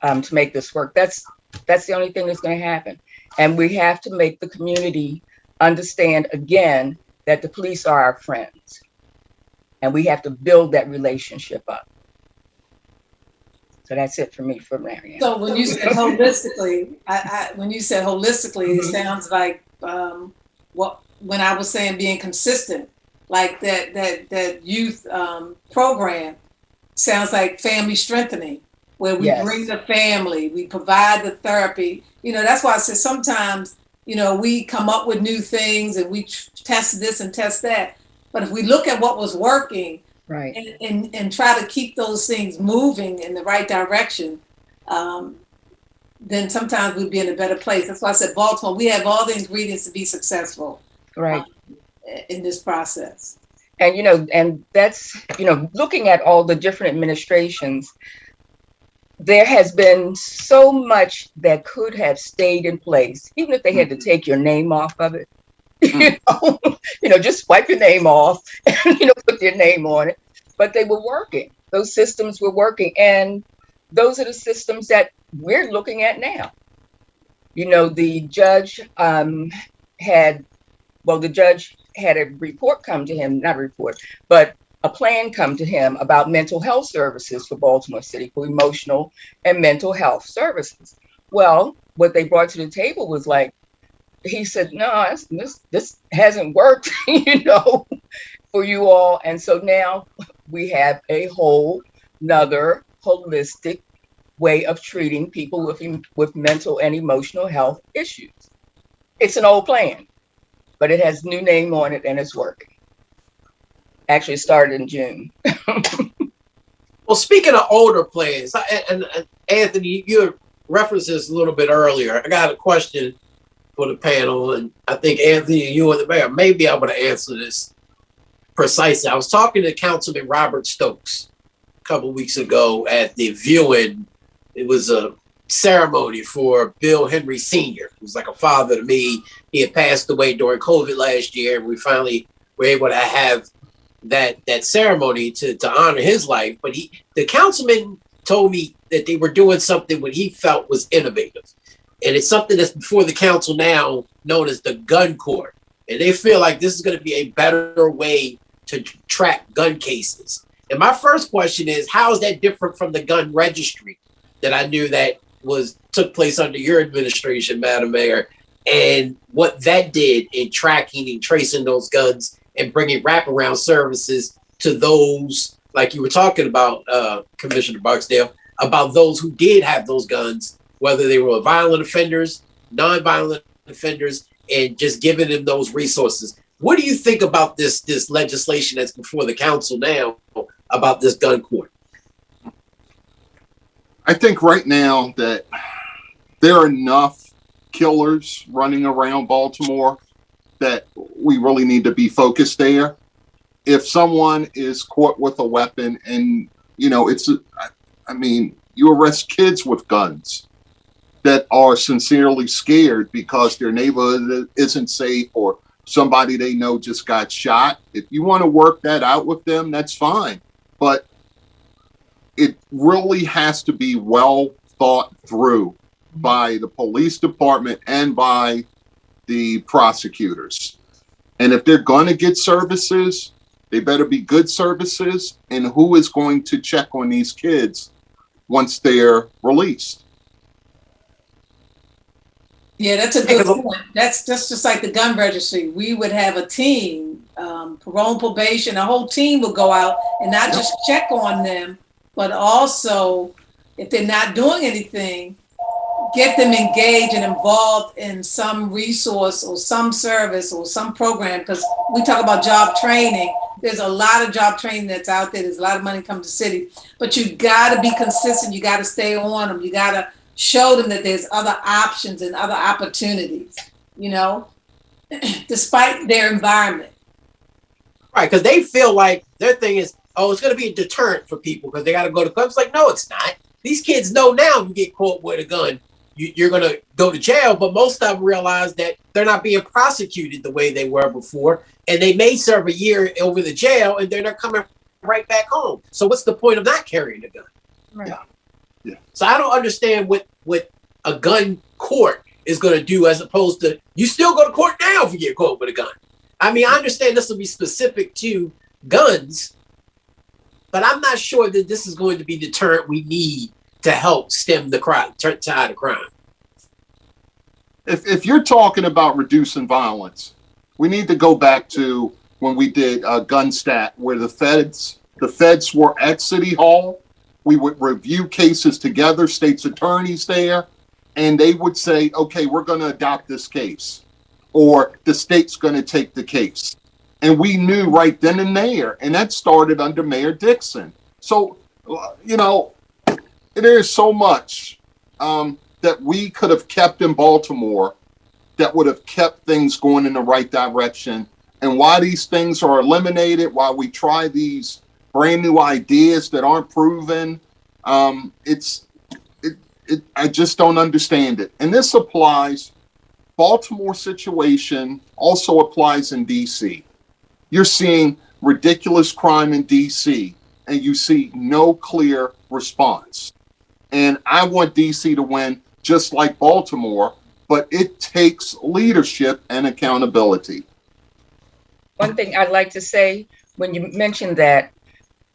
to make this work. That's the only thing that's going to happen. And we have to make the community understand again that the police are our friends. And we have to build that relationship up. So that's it for me for Marianne. So when you said holistically, it sounds like when I was saying being consistent, like that youth program sounds like family strengthening, where we bring the family, we provide the therapy. That's why I said sometimes, we come up with new things and we test this and test that. But if we look at what was working, right, and try to keep those things moving in the right direction, then sometimes we'd be in a better place. That's why I said Baltimore, we have all the ingredients to be successful, right, in this process. And and that's looking at all the different administrations, there has been so much that could have stayed in place, even if they had to take your name off of it. Just wipe your name off and put your name on it. But they were working. Those systems were working, and those are the systems that we're looking at now. The judge had a report come to him, not a report, but a plan come to him about mental health services for Baltimore City, for emotional and mental health services. Well, what they brought to the table was like, he said, no, this hasn't worked, for you all. And so now we have a whole nother holistic way of treating people with mental and emotional health issues. It's an old plan, but it has new name on it and it's working. Actually started in June. Well, speaking of older players, and Anthony, you referenced this a little bit earlier. I got a question for the panel, and I think Anthony, you and the mayor may be able to answer this precisely. I was talking to Councilman Robert Stokes a couple weeks ago at the viewing. It was a ceremony for Bill Henry Sr., who's like a father to me. He had passed away during COVID last year, and we finally were able to have that ceremony to honor his life. But the councilman told me that they were doing something what he felt was innovative. And it's something that's before the council now, known as the gun court. And they feel like this is going to be a better way to track gun cases. And my first question is, how is that different from the gun registry that I knew that took place under your administration, Madam Mayor, and what that did in tracking and tracing those guns and bringing wraparound services to those, like you were talking about, Commissioner Barksdale, about those who did have those guns, whether they were violent offenders, non-violent offenders, and just giving them those resources. What do you think about this legislation that's before the council now about this gun court? I think right now that there are enough killers running around Baltimore that we really need to be focused there. If someone is caught with a weapon and, you arrest kids with guns that are sincerely scared because their neighborhood isn't safe or somebody they know just got shot. If you want to work that out with them, that's fine. But it really has to be well thought through by the police department and by the prosecutors. And if they're going to get services, they better be good services. And who is going to check on these kids once they're released? Yeah, that's a good point. That's just like the gun registry. We would have a team, parole and probation, a whole team would go out and not just check on them, but also if they're not doing anything, get them engaged and involved in some resource or some service or some program. Because we talk about job training. There's a lot of job training that's out there. There's a lot of money coming to the city, but you got to be consistent. You got to stay on them. You got to show them that there's other options and other opportunities, despite their environment. Right, because they feel like their thing is, it's going to be a deterrent for people because they got to go to clubs. Like, no, it's not. These kids know now if you get caught with a gun, you're going to go to jail. But most of them realize that they're not being prosecuted the way they were before. And they may serve a year over the jail and then they're coming right back home. So what's the point of not carrying a gun? Right. Yeah. So I don't understand what a gun court is going to do as opposed to you still go to court now if you get caught with a gun. I mean, I understand this will be specific to guns, but I'm not sure that this is going to be the deterrent we need to help stem the crime, tide of crime. If you're talking about reducing violence, we need to go back to when we did gun stat, where the feds were at City Hall. We would review cases together, state's attorneys there, and they would say, okay, we're going to adopt this case, or the state's going to take the case. And we knew right then and there, and that started under Mayor Dixon. So, there's so much that we could have kept in Baltimore that would have kept things going in the right direction. And why these things are eliminated, why we try these brand new ideas that aren't proven, I just don't understand it. And this applies, Baltimore situation also applies in DC. You're seeing ridiculous crime in DC and you see no clear response. And I want DC to win just like Baltimore, but it takes leadership and accountability. One thing I'd like to say, when you mentioned that,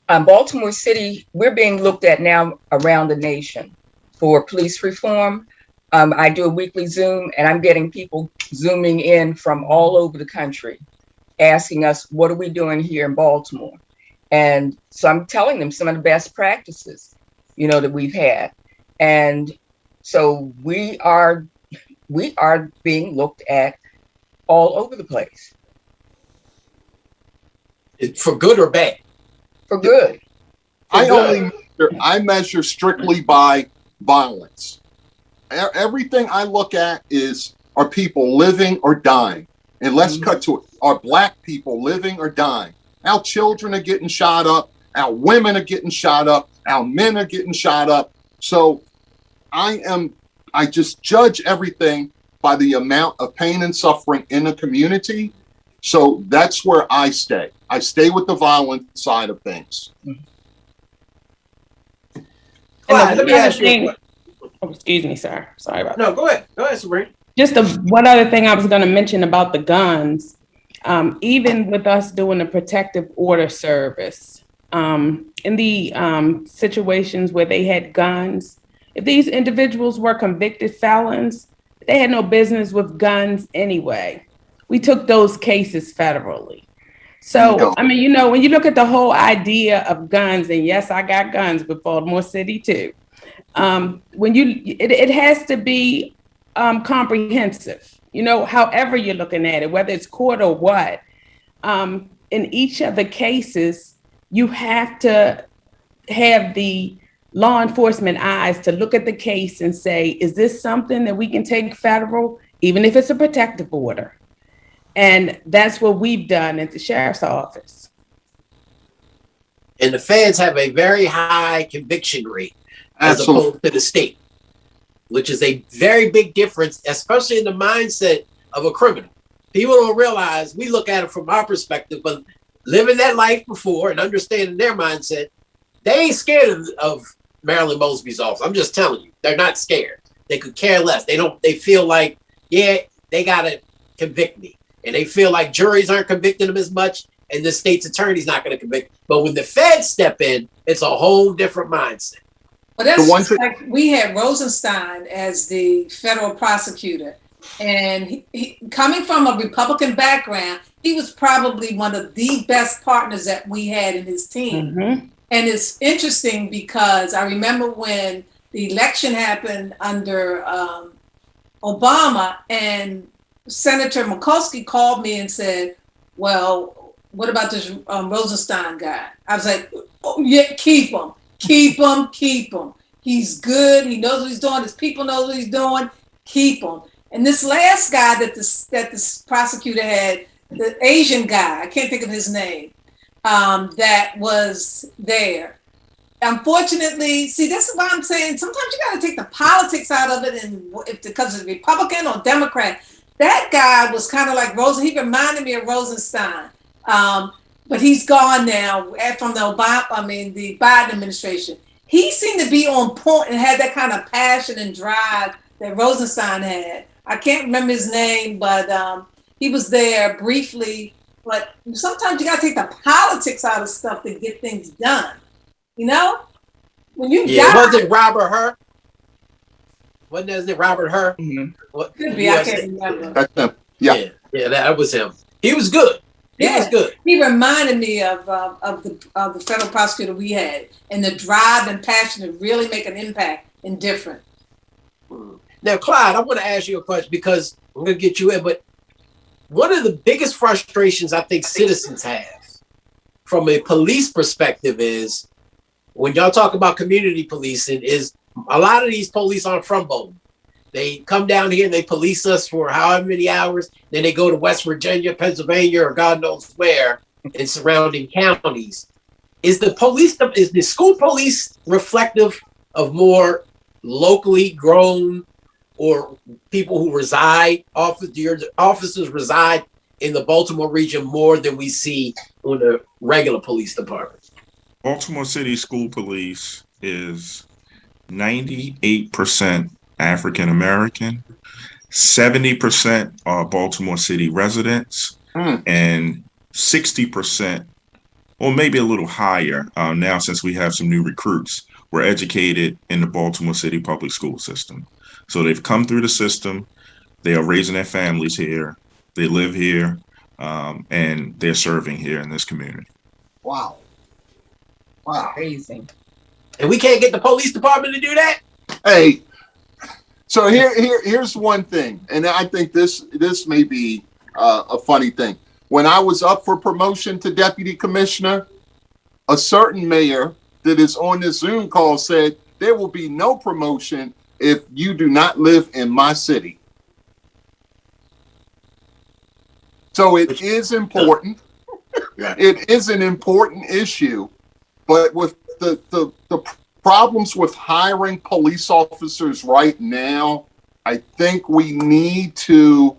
Baltimore City, we're being looked at now around the nation for police reform. I do a weekly Zoom and I'm getting people Zooming in from all over the country, asking us, what are we doing here in Baltimore? And so I'm telling them some of the best practices, that we've had. And so we are being looked at all over the place. For good or bad? For good. I measure strictly by violence. Everything I look at is, are people living or dying? And let's cut to it. Are Black people living or dying? Our children are getting shot up. Our women are getting shot up. Our men are getting shot up. So I just judge everything by the amount of pain and suffering in the community. So that's where I stay. I stay with the violent side of things. Clyde, let me ask you. Excuse me, sir. Sorry about that. No, go ahead. Go ahead, Sabrina. Just one other thing I was going to mention about the guns. Even with us doing the protective order service, in the situations where they had guns, if these individuals were convicted felons, they had no business with guns anyway. We took those cases federally. So, I mean, you know, when you look at the whole idea of guns, and yes, I got guns with Baltimore City too. It has to be comprehensive, you know, however you're looking at it, whether it's court or what. In each of the cases, you have to have the law enforcement eyes to look at the case and say, is this something that we can take federal, even if it's a protective order? And that's what we've done at the sheriff's office. And the feds have a very high conviction rate as opposed to the state, which is a very big difference, especially in the mindset of a criminal. People don't realize, we look at it from our perspective, but living that life before and understanding their mindset, they ain't scared of Marilyn Mosby's office. I'm just telling you, they're not scared. They could care less. They feel like, yeah, they got to convict me. And they feel like juries aren't convicting them as much, and the state's attorney's not going to convict. But when the feds step in, it's a whole different mindset. Well, that's like we had Rosenstein as the federal prosecutor, and he, coming from a Republican background, he was probably one of the best partners that we had in his team. Mm-hmm. And it's interesting because I remember when the election happened under Obama, and Senator Mikulski called me and said, well, what about this Rosenstein guy? I was like, oh, yeah, keep him. He's good. He knows what he's doing. His people know what he's doing. Keep him. And this last guy that this prosecutor had, the Asian guy, I can't think of his name, that was there. Unfortunately, see, this is why I'm saying sometimes you got to take the politics out of it, and because it's Republican or Democrat. That guy was kind of like he reminded me of Rosenstein. But he's gone now from the Biden administration. He seemed to be on point and had that kind of passion and drive that Rosenstein had. I can't remember his name, but he was there briefly. But sometimes you got to take the politics out of stuff to get things done. You know? When you was it Robert Hur? Wasn't it Robert Hur? Mm-hmm. Could be, I can't remember. Yeah, that was him. He was good. He was good. He reminded me of the federal prosecutor we had, and the drive and passion to really make an impact and different. Now, Clyde, I want to ask you a question because I'm going to get you in, but one of the biggest frustrations I think citizens have from a police perspective is when y'all talk about community policing is a lot of these police aren't from Baltimore. They come down here and they police us for however many hours. Then they go to West Virginia, Pennsylvania, or God knows where in surrounding counties. Is the school police reflective of more locally grown or people who reside, your officers reside in the Baltimore region more than we see on the regular police department? Baltimore City School Police is 98% African American, 70% are Baltimore City residents, and 60%, or maybe a little higher now since we have some new recruits, were educated in the Baltimore City public school system. So they've come through the system, they are raising their families here, they live here, and they're serving here in this community. Wow. Amazing. And we can't get the police department to do that? Hey, so here's one thing, and I think this may be a funny thing. when I was up for promotion to deputy commissioner, a certain mayor that is on this Zoom call said, there will be no promotion if you do not live in my city. So it is important. It is an important issue, but with the problems with hiring police officers right now, I think we need to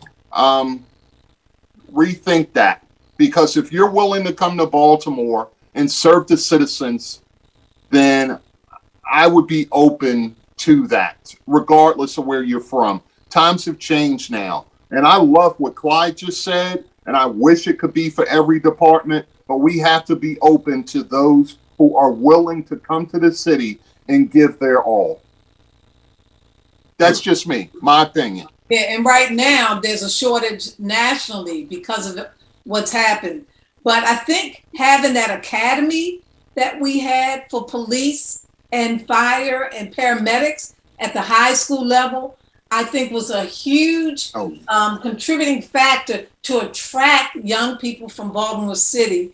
rethink that, because if you're willing to come to Baltimore and serve the citizens, then I would be open to that, regardless of where you're from. Times have changed now. And I love what Clyde just said, and I wish it could be for every department, but we have to be open to those who are willing to come to the city and give their all. That's just me, my opinion. Yeah, and right now there's a shortage nationally because of what's happened. But I think having that academy that we had for police and fire and paramedics at the high school level, I think was a huge contributing factor to attract young people from Baltimore City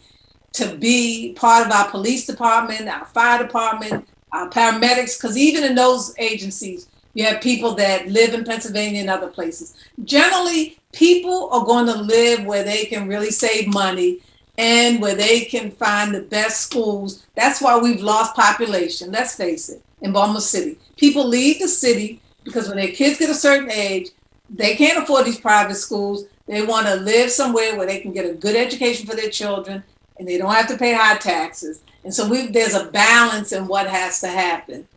to be part of our police department, our fire department, our paramedics, because even in those agencies, you have people that live in Pennsylvania and other places. Generally, people are going to live where they can really save money and where they can find the best schools. That's why we've lost population, let's face it, in Baltimore City. People leave the city because when their kids get a certain age, they can't afford these private schools. They want to live somewhere where they can get a good education for their children and they don't have to pay high taxes. And so there's a balance in what has to happen.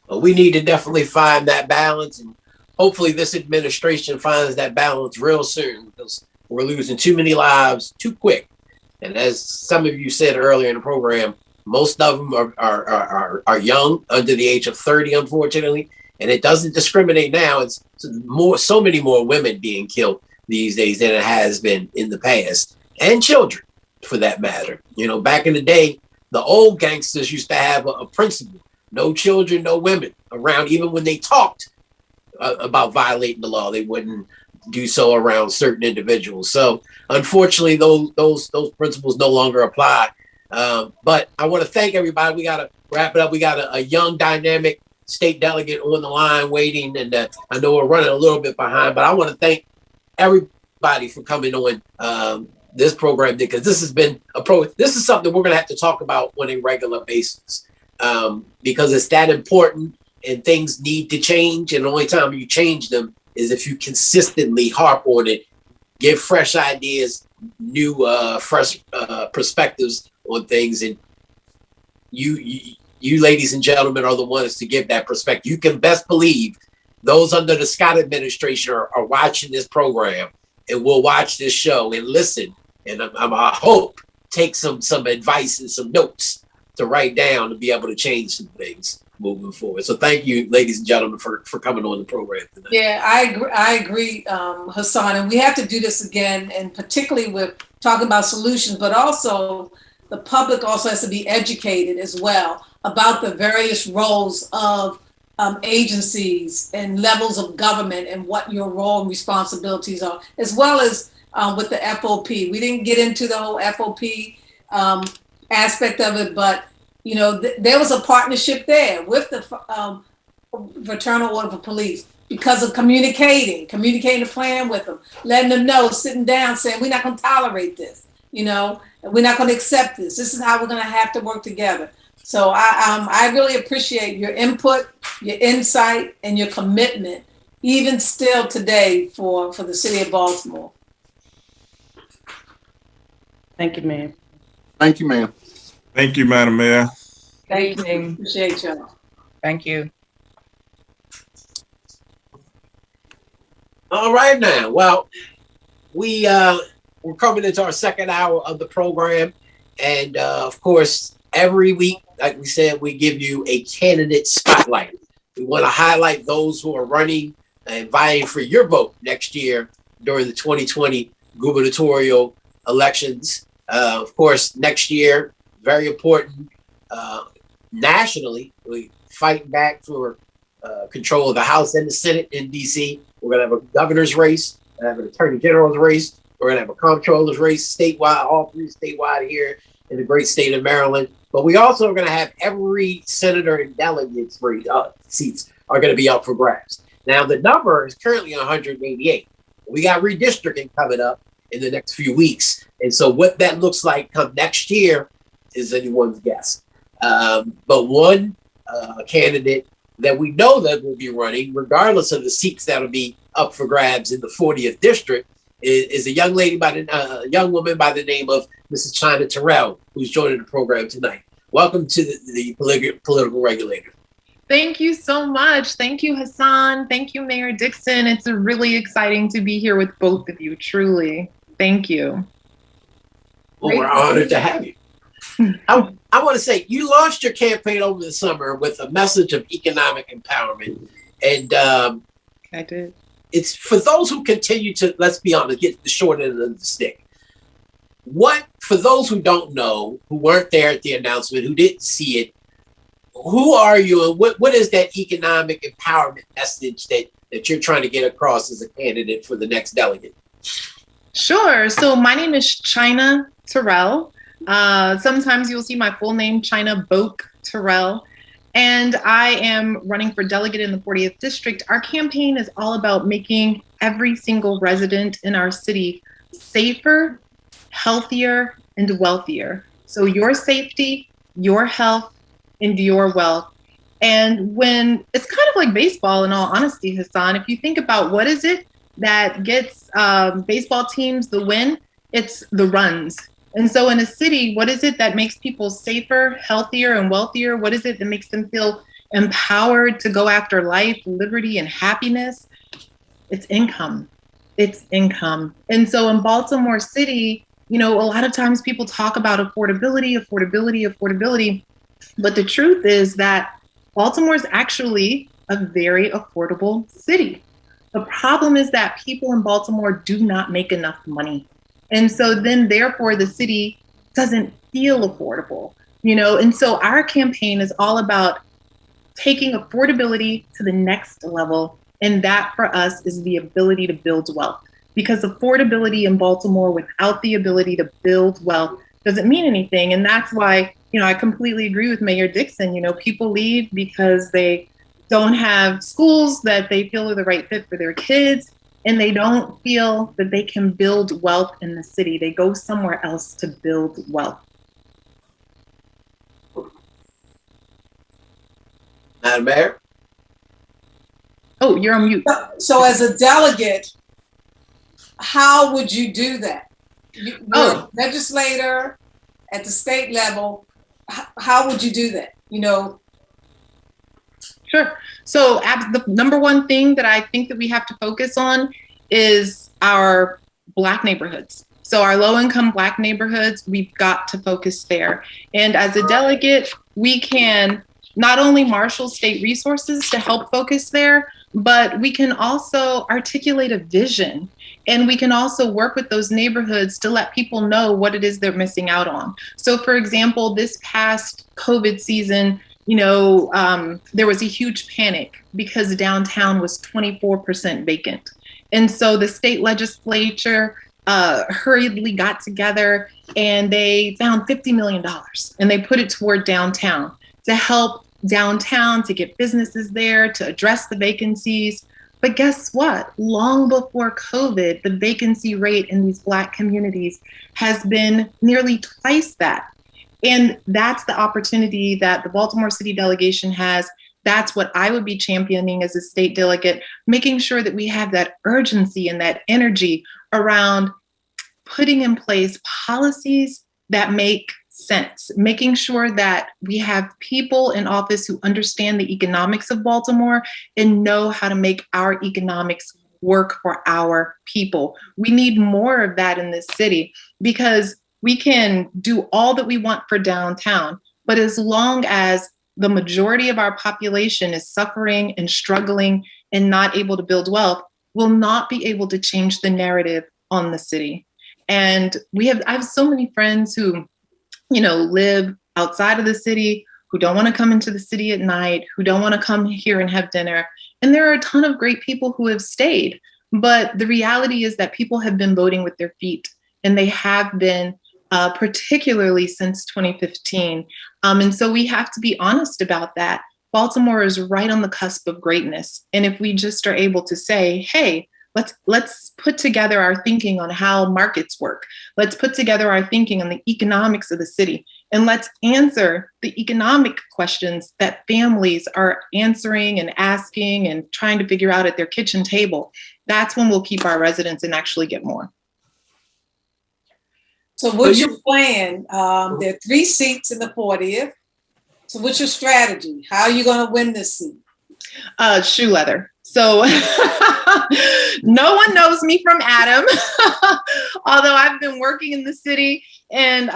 Well, we need to definitely find that balance, and hopefully this administration finds that balance real soon, because we're losing too many lives too quick. And as some of you said earlier in the program, most of them are young, under the age of 30, unfortunately, and it doesn't discriminate now. It's so many more women being killed these days than it has been in the past, and children, for that matter. You know, back in the day, the old gangsters used to have a principle: no children, no women around. Even when they talked about violating the law, they wouldn't do so around certain individuals. So unfortunately, those principles no longer apply. But I want to thank everybody. We got to wrap it up. We got a young, dynamic state delegate on the line waiting, and I know we're running a little bit behind, but I want to thank everybody for coming on this program, because this has been this is something we're going to have to talk about on a regular basis, because it's that important and things need to change. And the only time you change them is if you consistently harp on it, give fresh ideas, new, fresh perspectives on things. And you ladies and gentlemen are the ones to give that perspective. You can best believe those under the Scott administration are watching this program and will watch this show and listen. And I hope take some advice and some notes to write down to be able to change some things moving forward. So thank you, ladies and gentlemen, for coming on the program tonight. Yeah, I agree, Hassan. And we have to do this again, and particularly with talking about solutions, but also the public also has to be educated as well about the various roles of agencies and levels of government and what your role and responsibilities are, as well as with the FOP. We didn't get into the whole FOP aspect of it, but you know, there was a partnership there with the Fraternal Order for Police because of communicating a plan with them, letting them know, sitting down, saying, we're not going to tolerate this, you know, we're not going to accept this. This is how we're going to have to work together. So I really appreciate your input, your insight, and your commitment, even still today for the city of Baltimore. Thank you, ma'am. Thank you, ma'am. Thank you, Madam Mayor. Good evening. Appreciate y'all. Thank you. All right now. Well, we're coming into our second hour of the program. And of course, every week, like we said, we give you a candidate spotlight. We want to highlight those who are running and vying for your vote next year during the 2020 gubernatorial elections. Of course, next year, very important nationally. We fight back for control of the House and the Senate in DC. We're going to have a governor's race have an attorney general's race. We're going to have a comptroller's race statewide, all three statewide here in the great state of Maryland. But we also are going to have every senator and delegates seats are going to be up for grabs. Now, the number is currently 188. We got redistricting coming up in the next few weeks. And so what that looks like come next year is anyone's guess. But one candidate that we know that will be running, regardless of the seats that'll be up for grabs in the 40th district, is a young woman by the name of Mrs. China Terrell, who's joining the program tonight. Welcome to the political regulator. Thank you so much. Thank you, Hassan. Thank you, Mayor Dixon. It's really exciting to be here with both of you, truly. Thank you. Well, we're honored to have you. I want to say, you launched your campaign over the summer with a message of economic empowerment. And I did. It's for those who continue to, let's be honest, get the short end of the stick. For those who don't know, who weren't there at the announcement, who didn't see it, who are you and what is that economic empowerment message that you're trying to get across as a candidate for the next delegate? Sure. So my name is China Terrell. Sometimes you'll see my full name, China Boak Terrell. And I am running for delegate in the 40th district. Our campaign is all about making every single resident in our city safer, healthier, and wealthier. So your safety, your health, and your wealth. And when it's kind of like baseball, in all honesty, Hassan, if you think about what is it that gets baseball teams the win, it's the runs. And so in a city, what is it that makes people safer, healthier, and wealthier? What is it that makes them feel empowered to go after life, liberty, and happiness? It's income. It's income. And so in Baltimore City, a lot of times people talk about affordability. But the truth is that Baltimore is actually a very affordable city. The problem is that people in Baltimore do not make enough money. And so then therefore the city doesn't feel affordable, and so our campaign is all about taking affordability to the next level. And that for us is the ability to build wealth, because affordability in Baltimore without the ability to build wealth doesn't mean anything. And that's why, I completely agree with Mayor Dixon. People leave because they don't have schools that they feel are the right fit for their kids. And they don't feel that they can build wealth in the city. They go somewhere else to build wealth. Madam Mayor? Oh, you're on mute. So as a delegate, how would you do that? You're a legislator at the state level. How would you do that? Sure. So the number one thing that I think that we have to focus on is our Black neighborhoods. So our low-income Black neighborhoods, we've got to focus there. And as a delegate, we can not only marshal state resources to help focus there, but we can also articulate a vision. And we can also work with those neighborhoods to let people know what it is they're missing out on. So for example, this past COVID season, there was a huge panic because downtown was 24% vacant. And so the state legislature hurriedly got together and they found $50 million and they put it toward downtown to help downtown, to get businesses there, to address the vacancies. But guess what? Long before COVID, the vacancy rate in these Black communities has been nearly twice that. And that's the opportunity that the Baltimore City delegation has. That's what I would be championing as a state delegate, making sure that we have that urgency and that energy around putting in place policies that make sense, making sure that we have people in office who understand the economics of Baltimore and know how to make our economics work for our people. We need more of that in this city, because we can do all that we want for downtown, but as long as the majority of our population is suffering and struggling and not able to build wealth, we'll not be able to change the narrative on the city. And I have so many friends who, live outside of the city, who don't want to come into the city at night, who don't want to come here and have dinner. And there are a ton of great people who have stayed. But the reality is that people have been voting with their feet, and they have been particularly since 2015. And so we have to be honest about that. Baltimore is right on the cusp of greatness. And if we just are able to say, hey, let's put together our thinking on how markets work. Let's put together our thinking on the economics of the city. And let's answer the economic questions that families are answering and asking and trying to figure out at their kitchen table. That's when we'll keep our residents and actually get more. So what's your plan? There are 3 seats in the 40th. So what's your strategy? How are you going to win this seat? Shoe leather. So no one knows me from Adam, although I've been working in the city and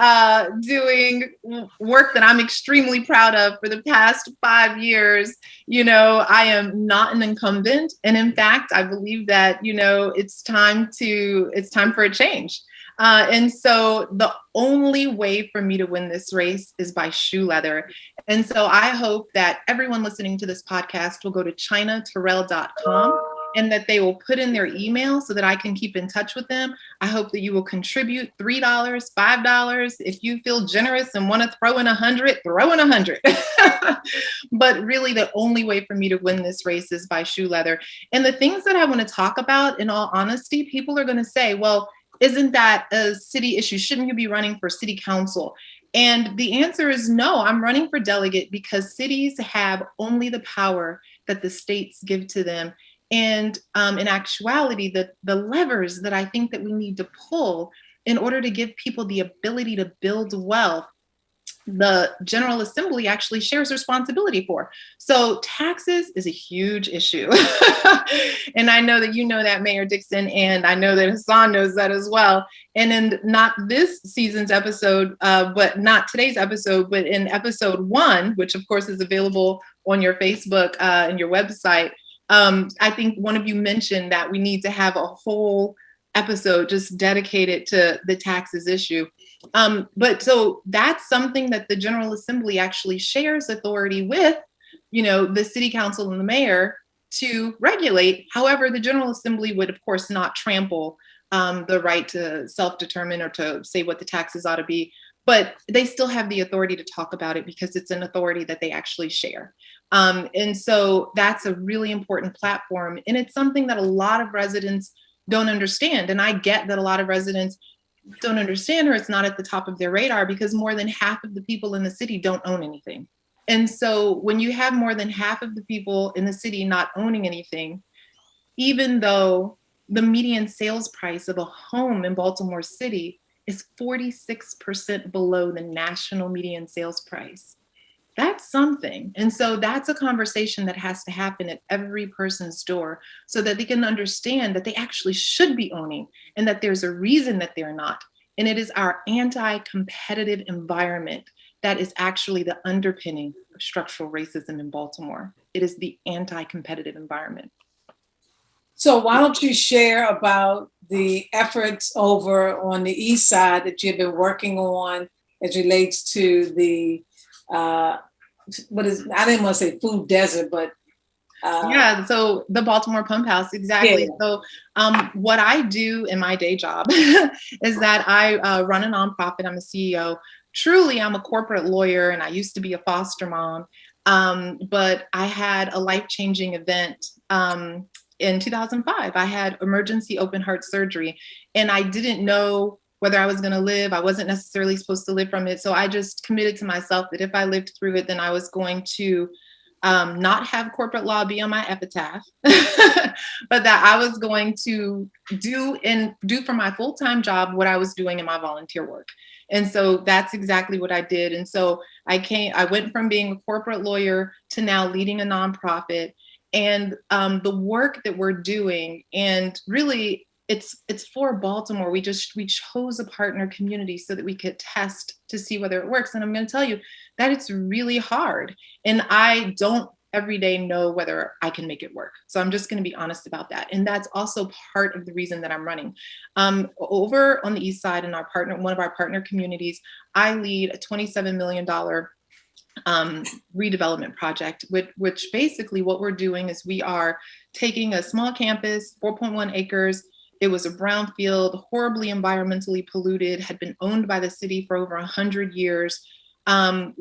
doing work that I'm extremely proud of for the past 5 years. You know, I am not an incumbent. And in fact, I believe that, you know, it's time for a change. And so the only way for me to win this race is by shoe leather. And so I hope that everyone listening to this podcast will go to ChinaTerrell.com and that they will put in their email so that I can keep in touch with them. I hope that you will contribute $3, $5. If you feel generous and want to throw in 100, throw in 100. But really the only way for me to win this race is by shoe leather. And the things that I want to talk about, in all honesty, people are going to say, well, isn't that a city issue? Shouldn't you be running for city council? And the answer is no, I'm running for delegate because cities have only the power that the states give to them. And in actuality, the levers that I think that we need to pull in order to give people the ability to build wealth, the General Assembly actually shares responsibility for. So taxes is a huge issue. And I know that you know that, Mayor Dixon, and I know that Hassan knows that as well. And in not this season's episode, but not today's episode, but in episode 1, which of course is available on your Facebook and your website, I think one of you mentioned that we need to have a whole episode just dedicated to the taxes issue. But so that's something that the General Assembly actually shares authority with, you know, the city council and the mayor to regulate. However, the General Assembly would, of course, not trample the right to self-determine or to say what the taxes ought to be, but they still have the authority to talk about it because it's an authority that they actually share. And so that's a really important platform. And it's something that a lot of residents don't understand. And I get that a lot of residents don't understand, or it's not at the top of their radar, because more than half of the people in the city don't own anything. And so when you have more than half of the people in the city not owning anything, even though the median sales price of a home in Baltimore City is 46% below the national median sales price, that's something. And so that's a conversation that has to happen at every person's door so that they can understand that they actually should be owning and that there's a reason that they're not. And it is our anti-competitive environment that is actually the underpinning of structural racism in Baltimore. It is the anti-competitive environment. So why don't you share about the efforts over on the east side that you've been working on as relates to the what is, I didn't want to say food desert, but yeah, so the Baltimore Pump House, exactly. Yeah. So what I do in my day job is that I run a nonprofit. I'm a CEO. Truly, I'm a corporate lawyer, and I used to be a foster mom. But I had a life-changing event in 2005. I had emergency open heart surgery, and I didn't know whether I was going to live. I wasn't necessarily supposed to live from it. So I just committed to myself that if I lived through it, then I was going to not have corporate law be on my epitaph, but that I was going to do for my full-time job what I was doing in my volunteer work. And so that's exactly what I did. And so I went from being a corporate lawyer to now leading a nonprofit. And the work that we're doing, and really it's for Baltimore. We chose a partner community so that we could test to see whether it works. And I'm going to tell you that it's really hard. And I don't every day know whether I can make it work. So I'm just going to be honest about that. And that's also part of the reason that I'm running. Over on the east side in one of our partner communities, I lead a $27 million redevelopment project, which basically what we're doing is we are taking a small campus, 4.1 acres. It was a brownfield, horribly environmentally polluted, had been owned by the city for over 100 years. Our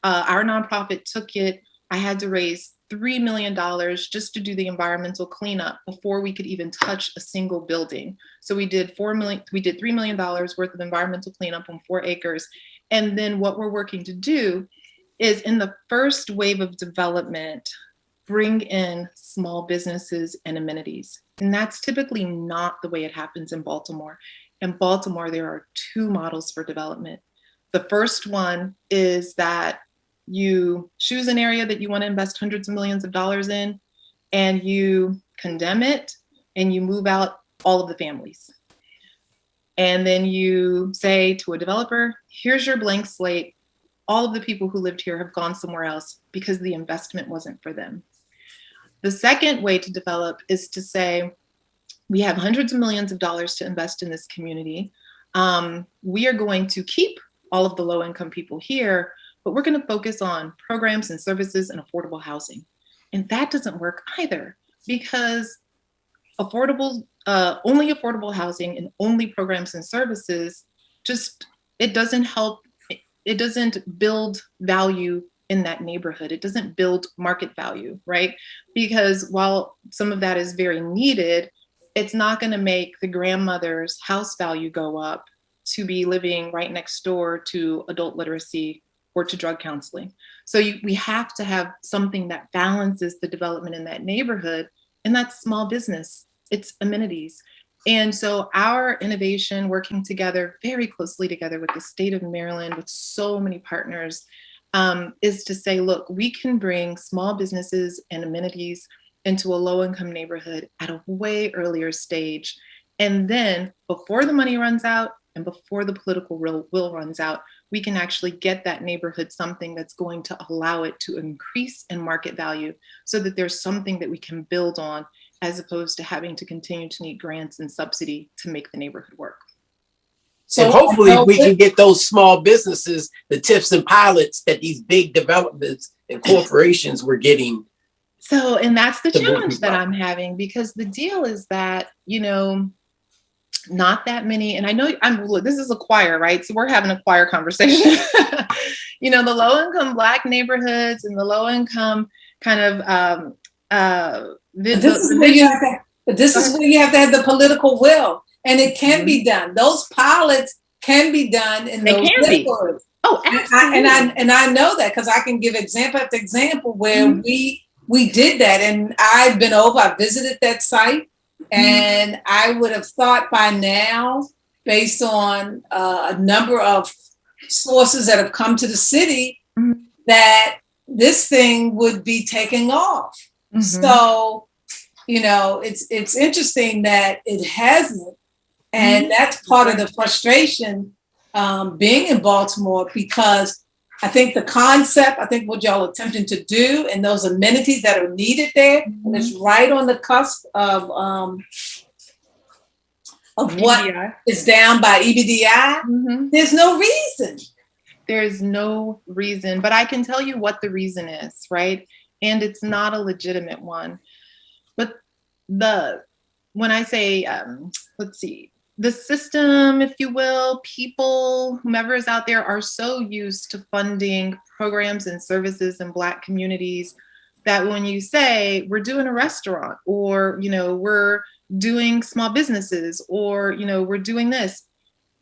nonprofit took it. I had to raise $3 million just to do the environmental cleanup before we could even touch a single building. So we did $3 million worth of environmental cleanup on 4 acres. And then what we're working to do is, in the first wave of development, bring in small businesses and amenities. And that's typically not the way it happens in Baltimore. In Baltimore, there are 2 models for development. The first one is that you choose an area that you want to invest hundreds of millions of dollars in, and you condemn it, and you move out all of the families. And then you say to a developer, here's your blank slate. All of the people who lived here have gone somewhere else because the investment wasn't for them. The second way to develop is to say, we have hundreds of millions of dollars to invest in this community. We are going to keep all of the low-income people here, but we're going to focus on programs and services and affordable housing. And that doesn't work either, because only affordable housing and only programs and services, it doesn't help. It doesn't build value in that neighborhood. It doesn't build market value, right? Because while some of that is very needed, it's not going to make the grandmother's house value go up to be living right next door to adult literacy or to drug counseling. So we have to have something that balances the development in that neighborhood, and that's small business. It's amenities. And so our innovation, working together, very closely together with the state of Maryland, with so many partners, is to say, look, we can bring small businesses and amenities into a low-income neighborhood at a way earlier stage. And then before the money runs out and before the political will runs out, we can actually get that neighborhood something that's going to allow it to increase in market value, so that there's something that we can build on, as opposed to having to continue to need grants and subsidy to make the neighborhood work. So hopefully we can get those small businesses, the tips and pilots that these big developments and corporations were getting. So, and that's the challenge that I'm having, because the deal is that, not that many, and I know this is a choir, right? So we're having a choir conversation. The low-income Black neighborhoods and the low-income kind of this is where you have to have the political will, and it can be done. Those pilots can be done in those neighborhoods. Oh, absolutely. And I know that because I can give example after example where we did that, and I've been over. I visited that site, and I would have thought by now, based on a number of sources that have come to the city, that this thing would be taking off. So, it's interesting that it hasn't. And that's part of the frustration being in Baltimore, because I think the concept, what y'all are attempting to do, and those amenities that are needed there, and it's right on the cusp of what is down by EBDI. There's no reason. There's no reason, but I can tell you what the reason is, right? And it's not a legitimate one. But when I say, the system, if you will, people, whomever is out there, are so used to funding programs and services in Black communities that when you say we're doing a restaurant, or we're doing small businesses, or we're doing this,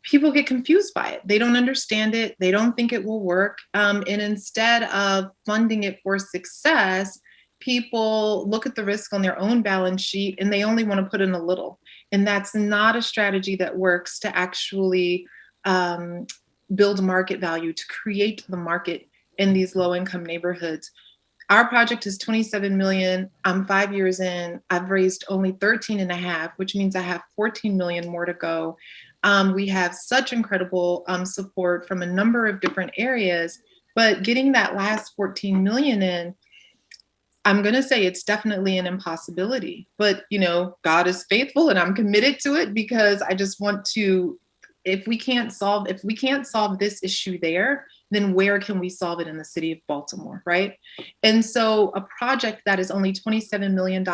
people get confused by it. They don't understand it. They don't think it will work. And instead of funding it for success, people look at the risk on their own balance sheet and they only want to put in a little. And that's not a strategy that works to actually build market value, to create the market in these low-income neighborhoods. Our project is $27 million. I'm 5 years in. I've raised only 13.5, which means I have 14 million more to go. We have such incredible support from a number of different areas, but getting that last 14 million in, I'm going to say it's definitely an impossibility, but God is faithful and I'm committed to it, because I just want to, if we can't solve this issue there, then where can we solve it in the city of Baltimore, right? And so a project that is only $27 million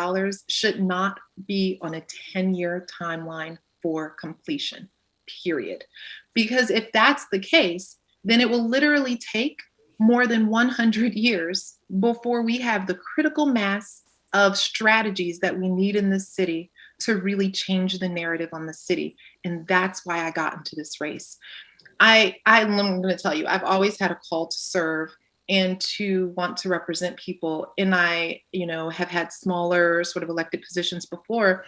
should not be on a 10-year timeline for completion, period. Because if that's the case, then it will literally take more than 100 years before we have the critical mass of strategies that we need in this city to really change the narrative on the city. And that's why I got into this race. I'm going to tell you, I've always had a call to serve and to want to represent people. And I, have had smaller sort of elected positions before,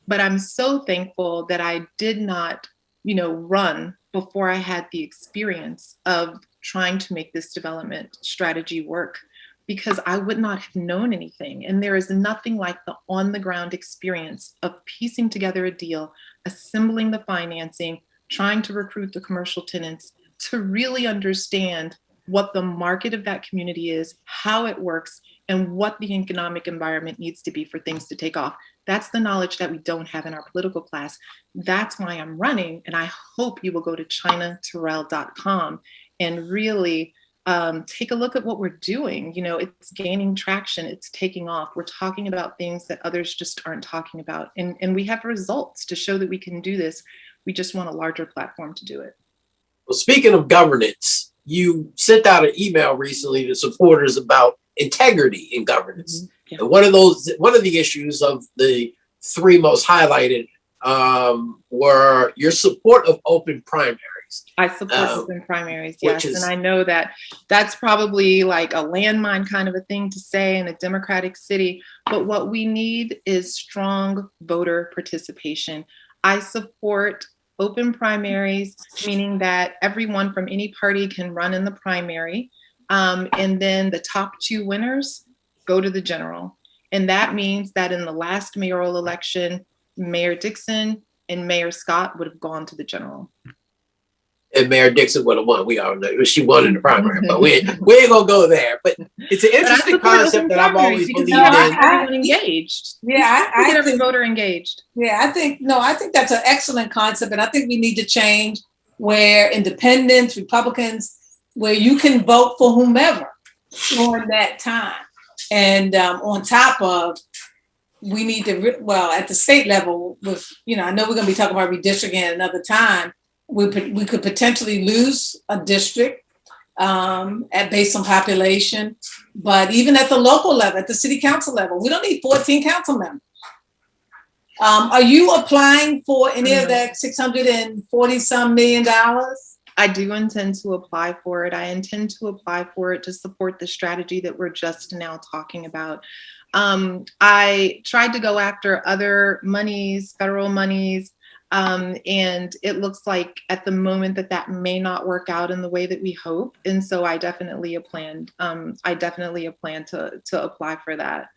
but I'm so thankful that I did not, run before I had the experience of trying to make this development strategy work, because I would not have known anything. And there is nothing like the on the ground experience of piecing together a deal, assembling the financing, trying to recruit the commercial tenants to really understand what the market of that community is, how it works, and what the economic environment needs to be for things to take off. That's the knowledge that we don't have in our political class. That's why I'm running. And I hope you will go to ChinaTerrell.com and really take a look at what we're doing. It's gaining traction. It's taking off. We're talking about things that others just aren't talking about. And we have results to show that we can do this. We just want a larger platform to do it. Well, speaking of governance, you sent out an email recently to supporters about integrity in governance. Mm-hmm. Yeah. And one of the issues of the three most highlighted were your support of open primaries. I support open primaries, yes. And I know that that's probably like a landmine kind of a thing to say in a democratic city. But what we need is strong voter participation. I support open primaries, meaning that everyone from any party can run in the primary. And then the top two winners go to the general. And that means that in the last mayoral election, Mayor Dixon and Mayor Scott would have gone to the general. And Mayor Dixon would have won. We all know she won in the primary, but we ain't gonna go there. But it's an interesting concept that I've always believed in. Everyone engaged. Yeah, I get every voter engaged. Yeah, I think that's an excellent concept, and I think we need to change where independents, Republicans, where you can vote for whomever during that time. And on top of, we need to, at the state level, with I know we're going to be talking about redistricting another time. We could potentially lose a district based on population, but even at the local level, at the city council level, we don't need 14 council members. Are you applying for any of that $640-some million? I do intend to apply for it. I intend to apply for it to support the strategy that we're just now talking about. I tried to go after other monies, federal monies, and it looks like at the moment that may not work out in the way that we hope. And so I definitely plan to apply for that,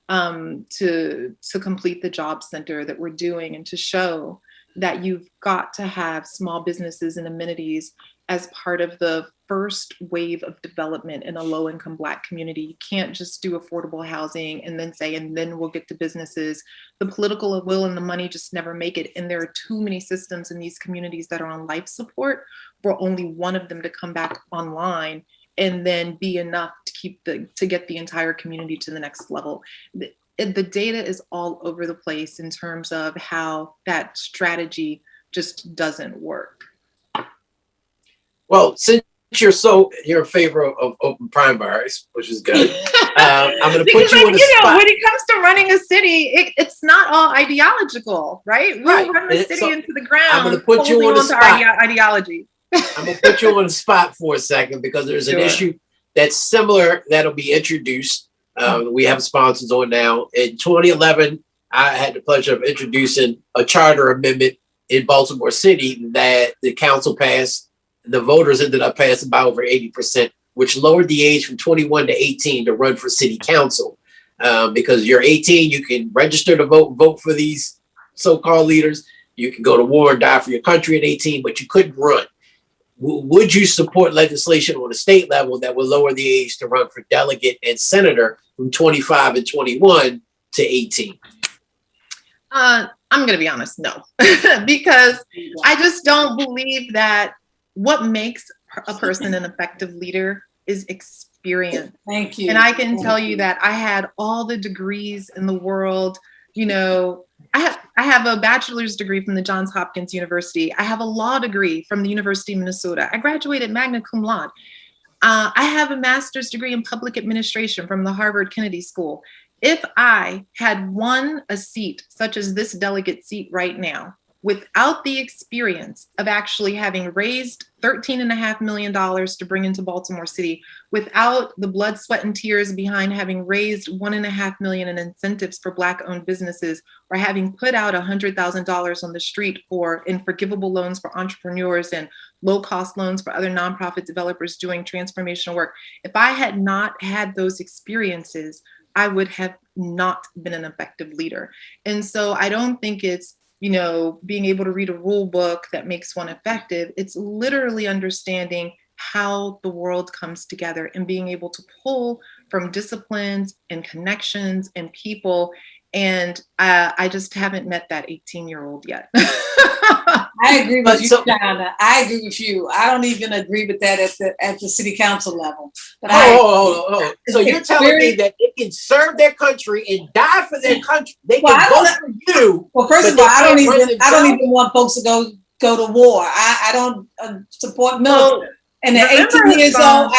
to complete the job center that we're doing and to show that you've got to have small businesses and amenities as part of the first wave of development in a low-income Black community. You can't just do affordable housing and then we'll get to businesses. The political will and the money just never make it. And there are too many systems in these communities that are on life support for only one of them to come back online and then be enough to get the entire community to the next level. The data is all over the place in terms of how that strategy just doesn't work. Well, since you're in favor of open primaries, which is good, I'm going to put you in a spot. When it comes to running a city, it's not all ideological, right? We'll run the city into the ground. I'm going to put you on the spot. Ideology. I'm going to put you on the spot for a second because there's an issue that's similar that'll be introduced. We have sponsors on now. In 2011, I had the pleasure of introducing a charter amendment in Baltimore City that the council passed. The voters ended up passing by over 80%, which lowered the age from 21 to 18 to run for city council. Because you're 18, you can register to vote for these so-called leaders. You can go to war and die for your country at 18, but you couldn't run. Would you support legislation on a state level that would lower the age to run for delegate and senator from 25 and 21 to 18? I'm going to be honest, no, because I just don't believe that what makes a person an effective leader is experience. Thank you. And I can tell you that I had all the degrees in the world. You know, I have a bachelor's degree from the Johns Hopkins University. I have a law degree from the University of Minnesota. I graduated magna cum laude. I have a master's degree in public administration from the Harvard Kennedy School. If I had won a seat such as this delegate seat right now, without the experience of actually having raised $13.5 million to bring into Baltimore City, without the blood, sweat, and tears behind having raised $1.5 million in incentives for Black-owned businesses, or having put out $100,000 on the street in forgivable loans for entrepreneurs and low-cost loans for other nonprofit developers doing transformational work, if I had not had those experiences, I would have not been an effective leader. And so I don't think it's, you know, being able to read a rule book that makes one effective. It's literally understanding how the world comes together and being able to pull from disciplines and connections and people. And I just haven't met that 18-year-old yet. I agree with you, Donna. I agree with you. I don't even agree with that at the city council level. But So you're telling me that they can serve their country and die for their country? They can vote for you. Well, first of all, I don't even want folks to go to war. I don't support military. And at 18 years old,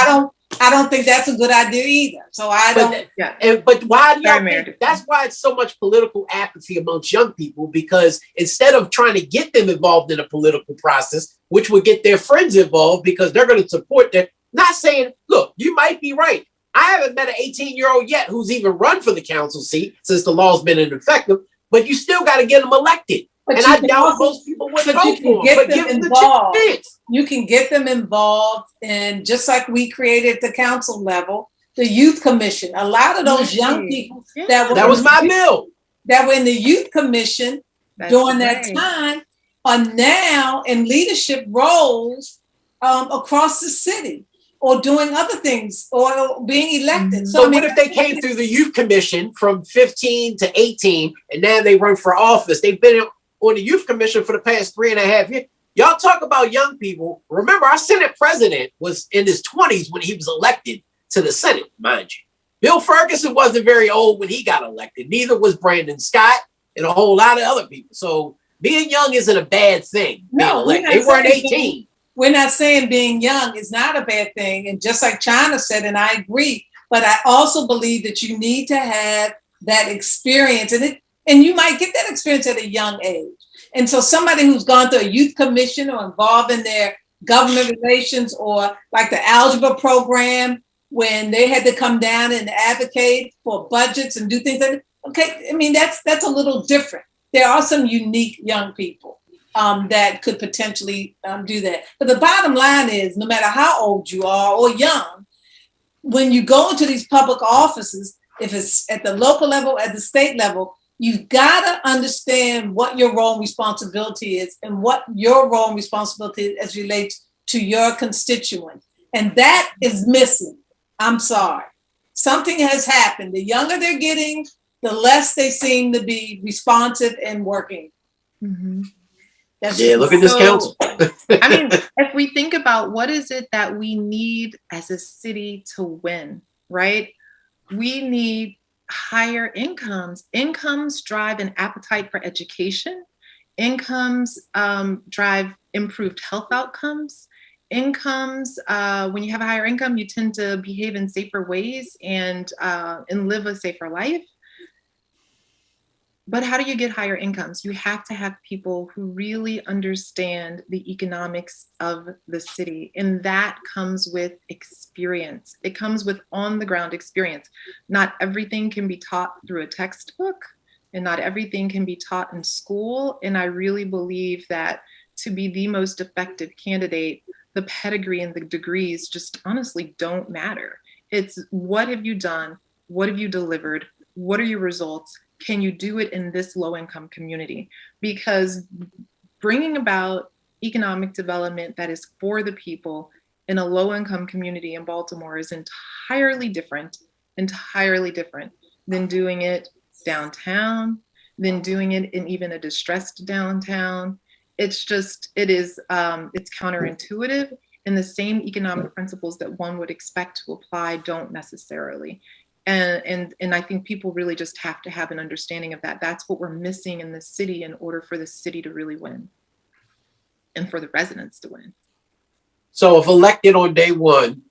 I don't think that's a good idea either. So I don't. But why do y'all think that's why it's so much political apathy amongst young people? Because instead of trying to get them involved in a political process, which would get their friends involved because they're going to support them, not saying, look, you might be right. I haven't met an 18-year-old yet who's even run for the council seat since the law's been ineffective, but you still got to get them elected. And I doubt most people would vote for them. But give them the chance. You can get them involved, and just like we created at the council level, the youth commission. A lot of those young people that was my bill. That were in the youth commission during that time are now in leadership roles across the city, or doing other things, or being elected. So what if they came through the youth commission from 15 to 18, and now they run for office? They've been on the youth commission for the past 3.5 years. Y'all talk about young people. Remember, our Senate president was in his 20s when he was elected to the Senate, mind you. Bill Ferguson wasn't very old when he got elected. Neither was Brandon Scott and a whole lot of other people. So being young isn't a bad thing. No, they weren't 18. We're not saying being young is not a bad thing. And just like China said, and I agree, but I also believe that you need to have that experience. And you might get that experience at a young age. And so somebody who's gone through a youth commission or involved in their government relations, or like the algebra program, when they had to come down and advocate for budgets and do things like that. Okay, I mean, that's a little different. There are some unique young people that could potentially do that. But the bottom line is, no matter how old you are or young, when you go into these public offices, if it's at the local level, at the state level, you've got to understand what your role and responsibility is, and what your role and responsibility is as relates to your constituent. And that is missing. I'm sorry. Something has happened. The younger they're getting, the less they seem to be responsive and working. Mm-hmm. Look at this council. I mean, if we think about what is it that we need as a city to win, right? We need higher incomes. Incomes drive an appetite for education. Incomes drive improved health outcomes. Incomes, when you have a higher income, you tend to behave in safer ways and live a safer life. But how do you get higher incomes? You have to have people who really understand the economics of the city. And that comes with experience. It comes with on-the-ground experience. Not everything can be taught through a textbook, and not everything can be taught in school. And I really believe that to be the most effective candidate, the pedigree and the degrees just honestly don't matter. It's what have you done? What have you delivered? What are your results? Can you do it in this low-income community? Because bringing about economic development that is for the people in a low-income community in Baltimore is entirely different than doing it downtown, than doing it in even a distressed downtown. It's counterintuitive. and the same economic principles that one would expect to apply don't necessarily. And I think people really just have to have an understanding of that. That's what we're missing in the city in order for the city to really win and for the residents to win. So if elected on day one,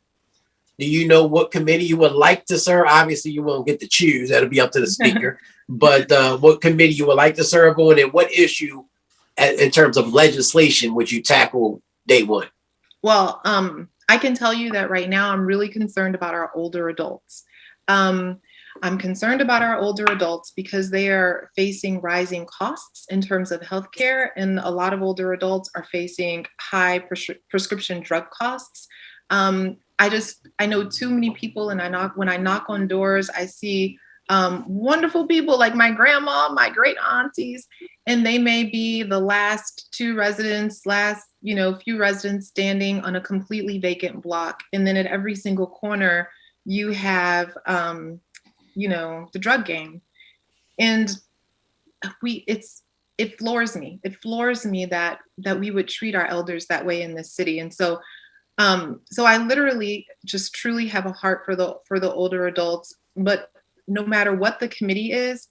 do you know what committee you would like to serve? Obviously, you won't get to choose. That'll be up to the speaker. But what committee you would like to serve on, and what issue in terms of legislation would you tackle day one? Well, I can tell you that right now I'm really concerned about our older adults. I'm concerned about our older adults because they are facing rising costs in terms of healthcare, and a lot of older adults are facing high prescription drug costs. I know too many people, and when I knock on doors, I see wonderful people like my grandma, my great aunties, and they may be the last few residents standing on a completely vacant block. And then at every single corner, you have, the drug game. And it floors me. It floors me that we would treat our elders that way in this city. And so I literally just truly have a heart for the older adults. But no matter what the committee is,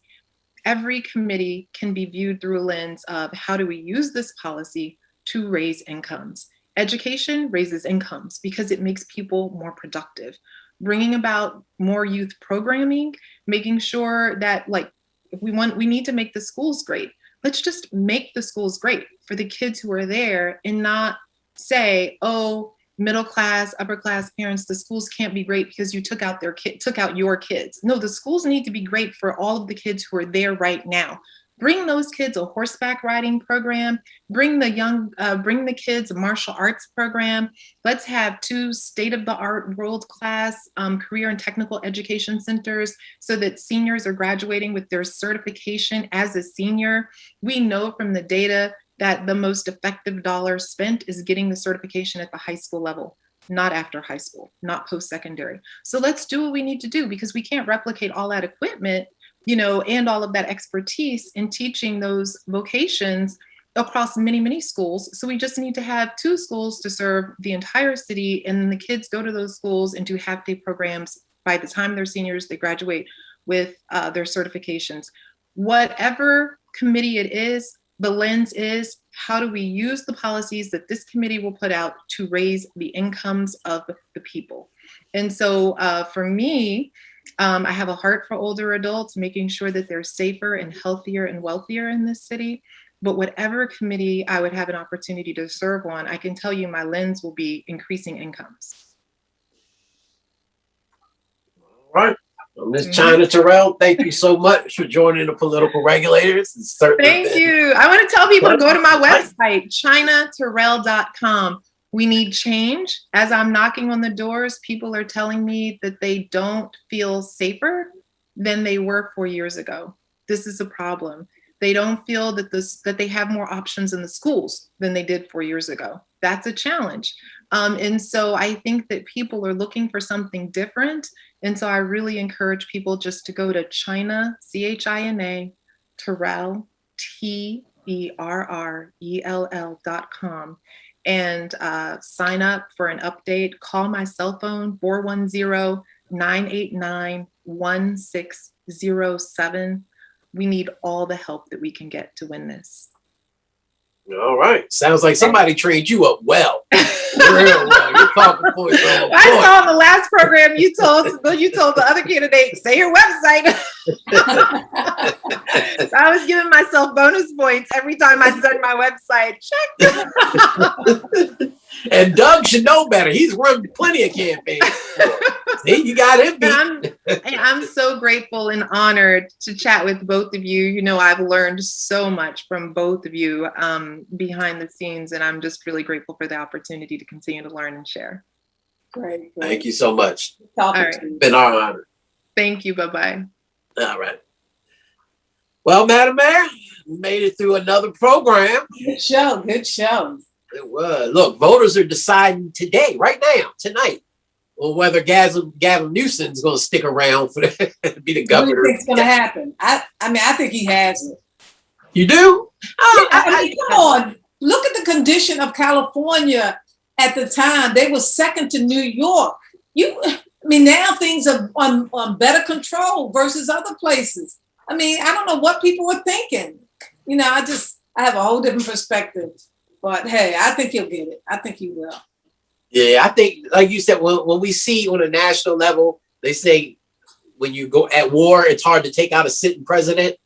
every committee can be viewed through a lens of how do we use this policy to raise incomes. Education raises incomes because it makes people more productive. Bringing about more youth programming, making sure that if we need to make the schools great. Let's just make the schools great for the kids who are there and not say, oh, middle class, upper class parents, the schools can't be great because you took out your kids. No, the schools need to be great for all of the kids who are there right now. Bring those kids a horseback riding program. Bring the kids a martial arts program. Let's have 2 state-of-the-art, world-class career and technical education centers so that seniors are graduating with their certification as a senior. We know from the data that the most effective dollar spent is getting the certification at the high school level, not after high school, not post-secondary. So let's do what we need to do, because we can't replicate all that equipment, and all of that expertise in teaching those vocations across many, many schools. So we just need to have 2 schools to serve the entire city, and then the kids go to those schools and do half-day programs. By the time they're seniors, they graduate with their certifications. Whatever committee it is, the lens is, how do we use the policies that this committee will put out to raise the incomes of the people? And so for me, I have a heart for older adults, making sure that they're safer and healthier and wealthier in this city. But whatever committee I would have an opportunity to serve on, I can tell you my lens will be increasing incomes. All right. Ms. China Terrell, thank you so much for joining the Political Regulators. Thank you. I want to tell people to go to my website, chinaterrell.com. We need change. As I'm knocking on the doors, people are telling me that they don't feel safer than they were 4 years ago. This is a problem. They don't feel that they have more options in the schools than they did 4 years ago. That's a challenge. And so I think that people are looking for something different. And so I really encourage people just to go to China, CHINA, Terrell, TERRELL.com and sign up for an update. Call my cell phone, 410-989-1607. We need all the help that we can get to win this. All right. Sounds like somebody trained you up well. Real well. You're talking points on I saw in the last program you told the other candidate, say your website. So I was giving myself bonus points every time I said my website. Check. And Doug should know better. He's run plenty of campaigns. See, you got him beat. I'm so grateful and honored to chat with both of you. I've learned so much from both of you behind the scenes, and I'm just really grateful for the opportunity to continue to learn and share. Great. Thank you so much. All right. It's been our honor. Thank you. Bye-bye. All right. Well, Madam Mayor, we made it through another program. Good show. Good show. It was. Look, voters are deciding today, right now, tonight, on whether Gavin Newsom's going to stick around for to be the governor. What do you think's going to happen? I think he has it. You do? Come on. Look at the condition of California at the time, they were second to New York. Now things are on better control versus other places. I don't know what people were thinking. I have a whole different perspective. But hey, I think he'll get it. I think he will. Yeah, I think, like you said, when we see on a national level, they say when you go at war, it's hard to take out a sitting president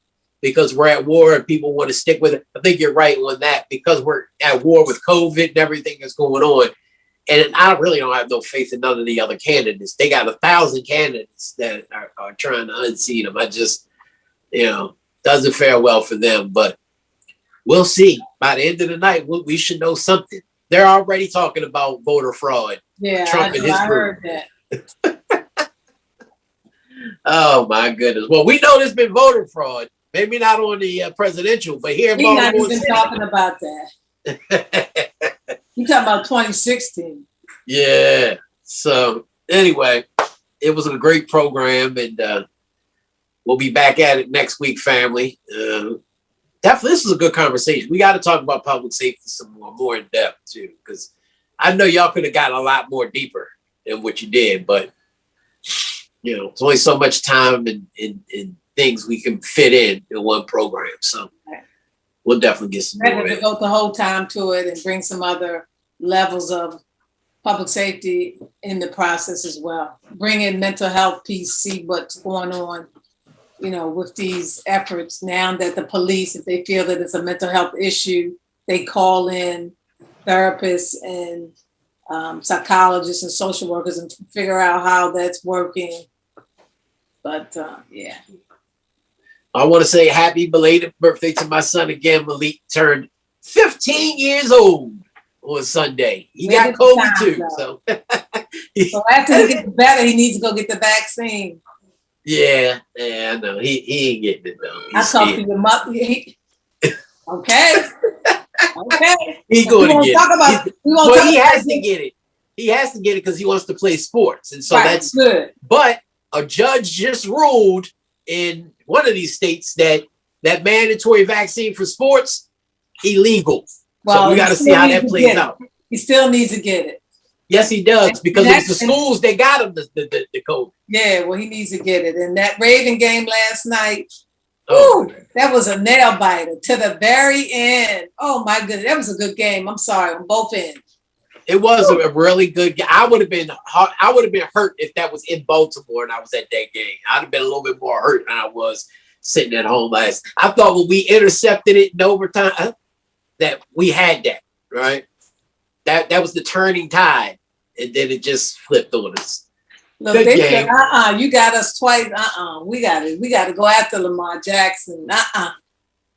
because we're at war and people want to stick with it. I think you're right on that because we're at war with COVID and everything that's going on. And I really don't have no faith in none of the other candidates. They got 1,000 candidates that are trying to unseat them. I just, doesn't fare well for them. But we'll see. By the end of the night, we should know something. They're already talking about voter fraud. Yeah, Trump and his I group. heard that. Oh my goodness. Well, we know there's been voter fraud. Maybe not on the presidential, but here in He's not Baltimore even City. talking about that. You talking about 2016? Yeah. So anyway, it was a great program, and we'll be back at it next week, family. Definitely, this was a good conversation. We got to talk about public safety some more in depth too, because I know y'all could have gotten a lot more deeper than what you did, but it's only so much time and things we can fit in one program. So we'll definitely get some more. To devote the whole time to it and bring some other levels of public safety in the process as well. Bring in mental health piece, see what's going on, with these efforts now that the police, if they feel that it's a mental health issue, they call in therapists and psychologists and social workers and figure out how that's working. But yeah. I want to say happy belated birthday to my son again. Malik turned 15 years old on Sunday. He got COVID too. So after he gets better, he needs to go get the vaccine. Yeah, I know. He ain't getting it though. I talked to your mother. Okay. He's going to get it. He has to get it. He has to get it because he wants to play sports. And so that's good. But a judge just ruled in one of these states that mandatory vaccine for sports illegal. Well, so we got to see how that plays out. He still needs to get it. Yes, he does, because it's the schools that got him the COVID. Yeah, well, he needs to get it. And that Raven game last night, that was a nail biter to the very end. Oh my goodness, that was a good game. I'm sorry, on both ends. It was a really good game. I would have been hurt if that was in Baltimore and I was at that game. I'd have been a little bit more hurt than I was sitting at home last. I thought when we intercepted it in overtime that we had that, right? That was the turning tide, and then it just flipped on us. Look, they said, you got us twice. We got to go after Lamar Jackson.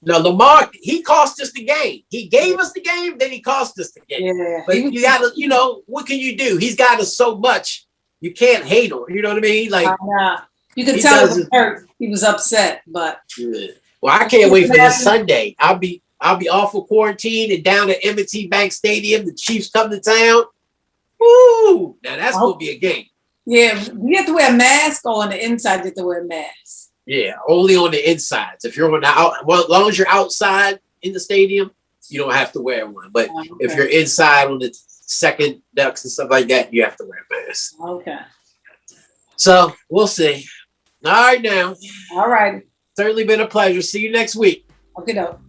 No, Lamar, he cost us the game. He gave us the game, then he cost us the game. Yeah, but you gotta, what can you do? He's got us so much. You can't hate him. You know what I mean? Like, you can tell he was hurt. He was upset, but. Yeah. Well, I can't wait for this Sunday. I'll be off of quarantine and down at M&T Bank Stadium. The Chiefs come to town. Woo! Now that's gonna be a game. Yeah, you have to wear a mask, or on the inside you have to wear a mask. Yeah, only on the insides. If you're on the as long as you're outside in the stadium, you don't have to wear one. But if you're inside on the second ducks and stuff like that, you have to wear a mask. Okay. So we'll see. All right now. All right. Certainly been a pleasure. See you next week. Okay, though.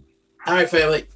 All right, family.